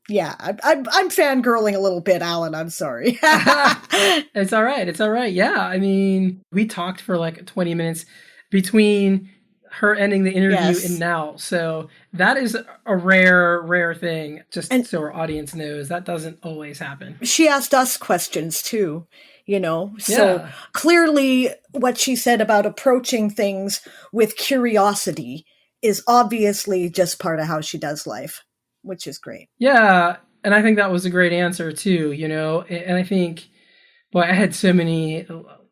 I'm fangirling a little bit, Alan. I'm sorry. It's all right. Yeah. I mean, we talked for like 20 minutes between her ending the interview and now. So that is a rare thing, so our audience knows. That doesn't always happen. She asked us questions too, So clearly what she said about approaching things with curiosity is obviously just part of how she does life, which is great. Yeah. And I think that was a great answer too, and I think, boy, I had so many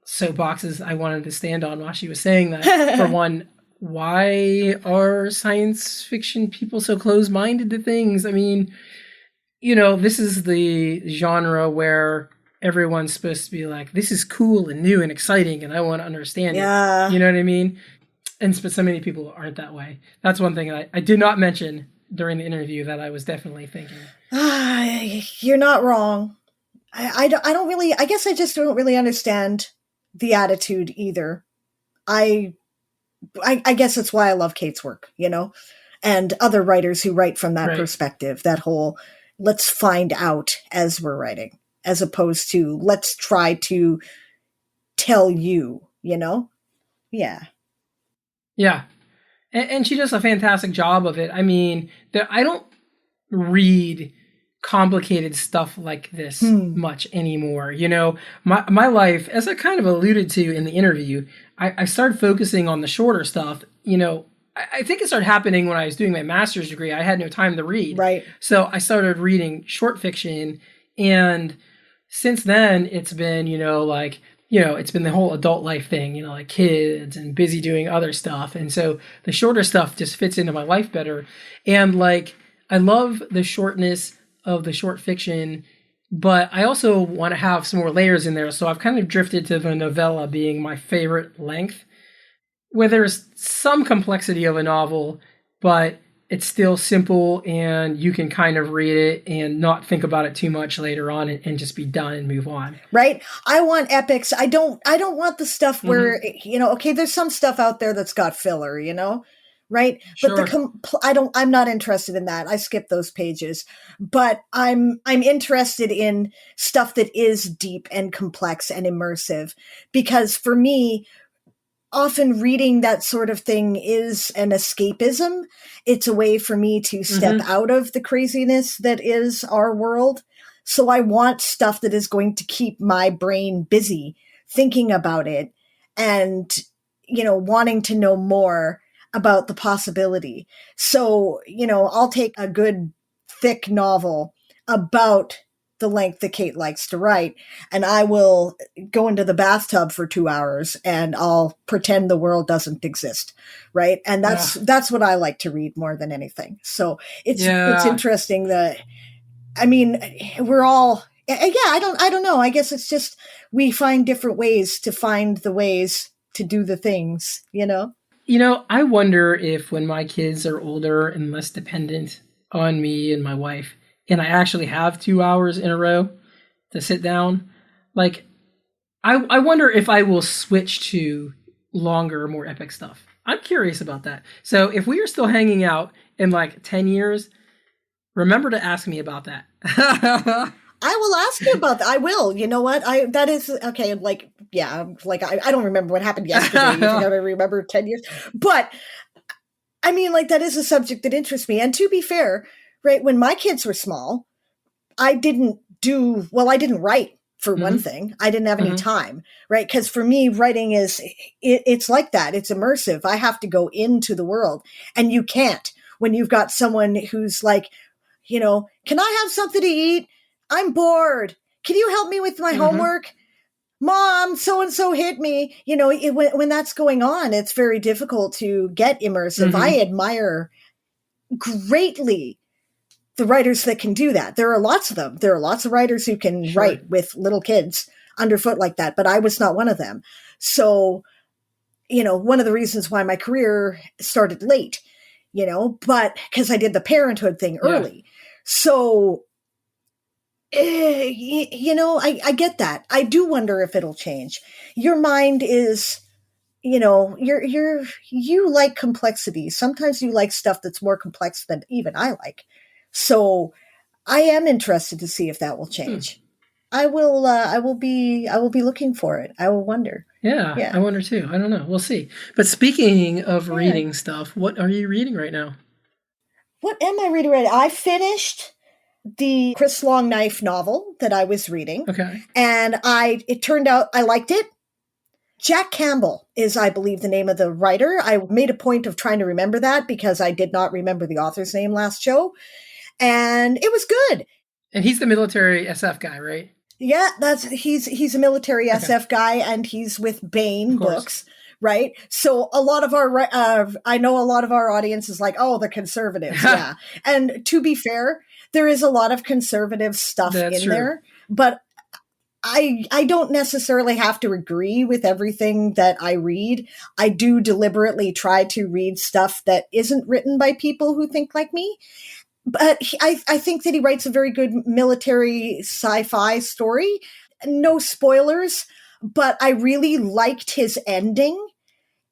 soapboxes I wanted to stand on while she was saying that. For one, why are science fiction people so close-minded to things? I mean, this is the genre where everyone's supposed to be like, this is cool and new and exciting, and I want to understand it. You know what I mean? And so many people aren't that way. That's one thing I did not mention during the interview that I was definitely thinking. You're not wrong. I guess I just don't really understand the attitude either. I guess that's why I love Kate's work, and other writers who write from that perspective, that whole let's find out as we're writing, as opposed to let's try to tell you, Yeah. Yeah. And she does a fantastic job of it. I mean, I don't read complicated stuff like this much anymore. My life, as I kind of alluded to in the interview, I started focusing on the shorter stuff, I think it started happening when I was doing my master's degree. I had no time to read. Right. So I started reading short fiction. And since then, it's been, it's been the whole adult life thing, like kids and busy doing other stuff. And so the shorter stuff just fits into my life better. And like, I love the shortness of the short fiction, but I also want to have some more layers in there. So I've kind of drifted to the novella being my favorite length, where there's some complexity of a novel, but it's still simple and you can kind of read it and not think about it too much later on and just be done and move on. Right. I want epics. I don't want the stuff where, okay, there's some stuff out there that's got filler, right? Sure. But I'm not interested in that. I skip those pages, but I'm interested in stuff that is deep and complex and immersive, because for me, often reading that sort of thing is an escapism. It's a way for me to step out of the craziness that is our world. So I want stuff that is going to keep my brain busy thinking about it and, wanting to know more about the possibility. So, I'll take a good thick novel about the length that Kate likes to write, and I will go into the bathtub for 2 hours and I'll pretend the world doesn't exist. Right. And that's what I like to read more than anything. So it's interesting that, we're all, I don't know. I guess it's just, we find different ways to find the ways to do the things, I wonder if when my kids are older and less dependent on me and my wife, and I actually have 2 hours in a row to sit down, like, I wonder if I will switch to longer, more epic stuff. I'm curious about that. So if we are still hanging out in like 10 years, remember to ask me about that. I will ask you about that. I will. You know what? That is okay. I don't remember what happened yesterday. You think I remember 10 years? But that is a subject that interests me. And to be fair, right, when my kids were small, I didn't write, for one thing. I didn't have any time, right? Because for me, writing it's like that. It's immersive. I have to go into the world, and you can't when you've got someone who's like, can I have something to eat? I'm bored. Can you help me with my homework? Mom, so-and-so hit me. When that's going on, it's very difficult to get immersive. I admire greatly the writers that can do that. There are lots of them. There are lots of writers who can write with little kids underfoot like that, but I was not one of them. So, one of the reasons why my career started late, but because I did the parenthood thing early. So, I get that. I do wonder if it'll change. Your mind is, you like complexity. Sometimes you like stuff that's more complex than even I like. So I am interested to see if that will change. I will be looking for it. I will wonder. Yeah, I wonder too. I don't know. We'll see. But speaking of reading stuff, what are you reading right now? What am I reading right now? I finished the Chris Longknife novel that I was reading. Okay. And it turned out I liked it. Jack Campbell is, I believe, the name of the writer. I made a point of trying to remember that because I did not remember the author's name last show. And it was good. And he's the military SF guy, right? Yeah, he's a military SF guy, and he's with Bain Books, right? So a lot of I know a lot of our audience is like, oh, the conservatives, yeah. And to be fair, there is a lot of conservative stuff there, but I don't necessarily have to agree with everything that I read. I do deliberately try to read stuff that isn't written by people who think like me. But I think that he writes a very good military sci-fi story. No spoilers, but I really liked his ending.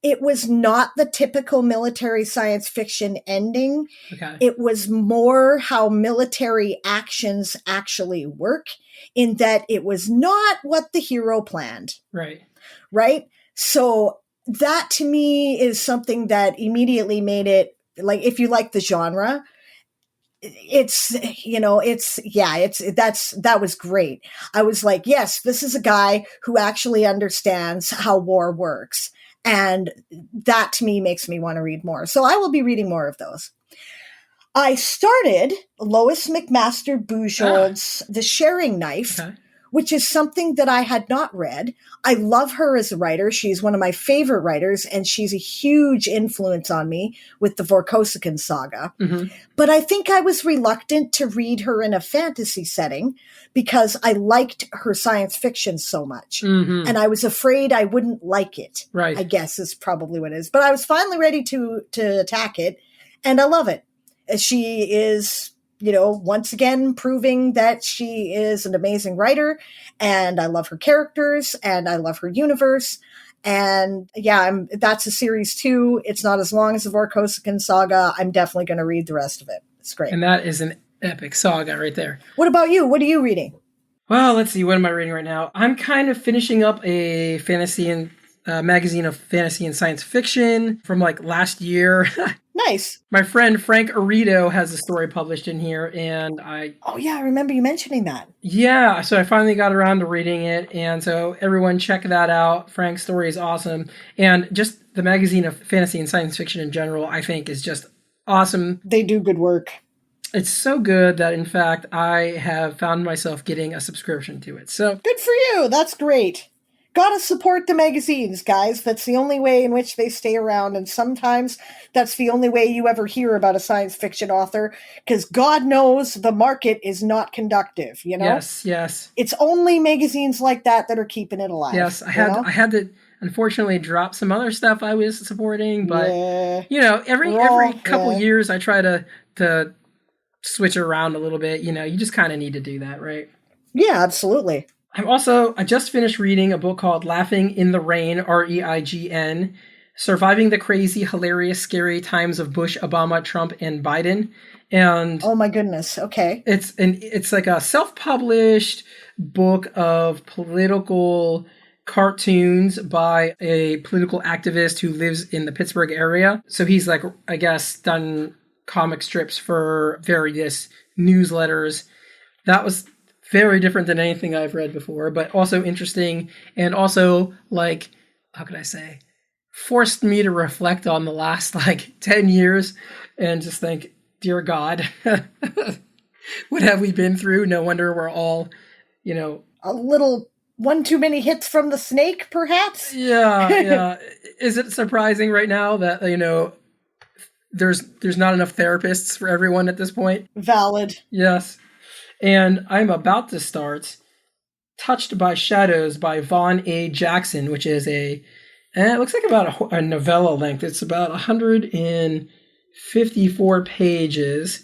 It was not the typical military science fiction ending. Okay. It was more how military actions actually work, in that it was not what the hero planned. Right. Right? So that to me is something that immediately made it, like, if you like the genre, that was great. I was like, yes, this is a guy who actually understands how war works. And that to me makes me want to read more. So I will be reading more of those. I started Lois McMaster Bujold's The Sharing Knife, which is something that I had not read. I love her as a writer. She's one of my favorite writers, and she's a huge influence on me with the Vorkosigan saga. But I think I was reluctant to read her in a fantasy setting because I liked her science fiction so much. And I was afraid I wouldn't like it, Right. I guess is probably what it is. But I was finally ready to attack it, and I love it. She is, once again proving that she is an amazing writer, and I love her characters and I love her universe. And yeah, that's a series too. It's not as long as the Vorkosigan saga. I'm definitely going to read the rest of it. It's great. And that is an epic saga right there. What about you? What are you reading? Well, let's see. What am I reading right now? I'm kind of finishing up a fantasy and magazine of fantasy and science fiction from like last year. Nice. My friend Frank Arito has a story published in here, and Oh yeah, I remember you mentioning that. Yeah, so I finally got around to reading it, and so everyone check that out. Frank's story is awesome, and just the magazine of fantasy and science fiction in general, I think, is just awesome. They do good work. It's so good that, in fact, I have found myself getting a subscription to it. So good for you. That's great. Gotta support the magazines, guys. That's the only way in which they stay around. And sometimes that's the only way you ever hear about a science fiction author, because God knows the market is not conductive, Yes. It's only magazines like that are keeping it alive. Yes, I had to unfortunately drop some other stuff I was supporting, but every couple years I try to switch around a little bit. You just kind of need to do that, right? Yeah, absolutely. I just finished reading a book called Laughing in the Rain, REIGN, Surviving the Crazy, Hilarious, Scary Times of Bush, Obama, Trump, and Biden. And oh my goodness, okay. It's like a self-published book of political cartoons by a political activist who lives in the Pittsburgh area. So he's like, I guess, done comic strips for various newsletters. That was very different than anything I've read before, but also interesting, and also, like, how could I say, forced me to reflect on the last 10 years and just think, dear God, what have we been through? No wonder we're all, a little one too many hits from the snake, perhaps? Yeah. Is it surprising right now that, there's not enough therapists for everyone at this point? Valid. Yes. And I'm about to start Touched by Shadows by Vaughn A. Jackson, which is it looks like about a novella length. It's about 154 pages,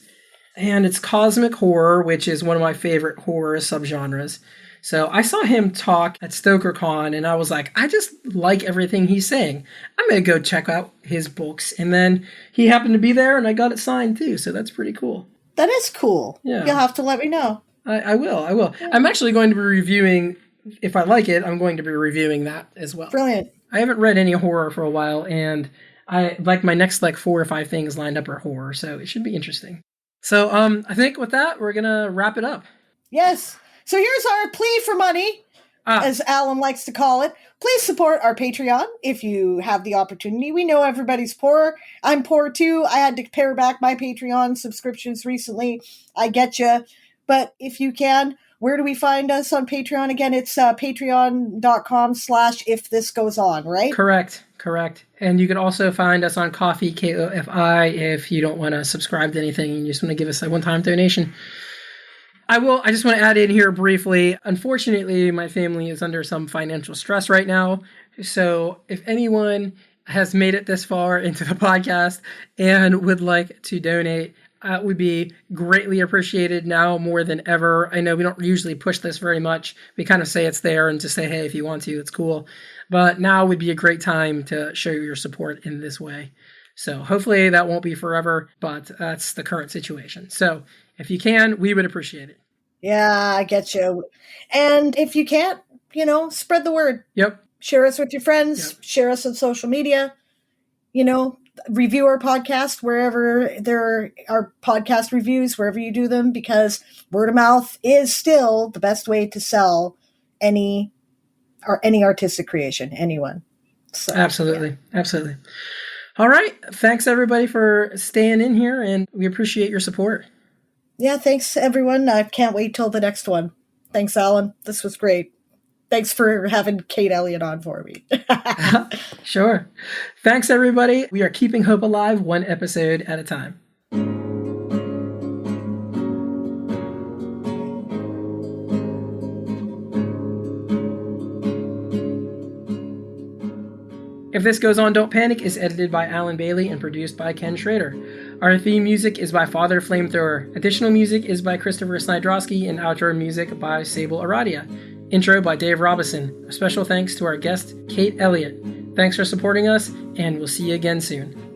and it's cosmic horror, which is one of my favorite horror subgenres. So I saw him talk at StokerCon, and I was like, I just like everything he's saying. I'm going to go check out his books. And then he happened to be there, and I got it signed too, so that's pretty cool. That is cool. Yeah. You'll have to let me know. I will. I'm actually going to be reviewing, if I like it, I'm going to be reviewing that as well. Brilliant. I haven't read any horror for a while, and I like my next 4 or 5 things lined up are horror, so it should be interesting. So I think with that, we're going to wrap it up. Yes. So here's our plea for money, as Alan likes to call it. Please support our Patreon if you have the opportunity. We know everybody's poor. I'm poor too. I had to pare back my Patreon subscriptions recently. I get you. But if you can, where do we find us on Patreon? Again, it's patreon.com/ifthisgoeson, right? Correct. And you can also find us on Ko-fi, Ko-fi, if you don't want to subscribe to anything and you just want to give us a one-time donation. I just want to add in here briefly. Unfortunately, my family is under some financial stress right now. So if anyone has made it this far into the podcast and would like to donate, would be greatly appreciated now more than ever. I know we don't usually push this very much. We kind of say it's there and just say, hey, if you want to, it's cool. But now would be a great time to show your support in this way. So hopefully that won't be forever, but that's the current situation. So if you can, we would appreciate it. Yeah, I get you. And if you can't, spread the word. Yep. Share us with your friends. Yep. Share us on social media. Review our podcast wherever there are podcast reviews, wherever you do them, because word of mouth is still the best way to sell any artistic creation, anyone. So, Absolutely. yeah. Absolutely. All right. Thanks everybody for staying in here, and we appreciate your support. Yeah, thanks everyone. I can't wait till the next one. Thanks, Alan. This was great. Thanks for having Kate Elliott on for me. Sure. Thanks everybody. We are keeping hope alive one episode at a time. If This Goes On, Don't Panic is edited by Alan Bailey and produced by Ken Schrader. Our theme music is by Father Flamethrower. Additional music is by Christopher Snydrowski and outro music by Sable Aradia. Intro by Dave Robison. A special thanks to our guest, Kate Elliott. Thanks for supporting us, and we'll see you again soon.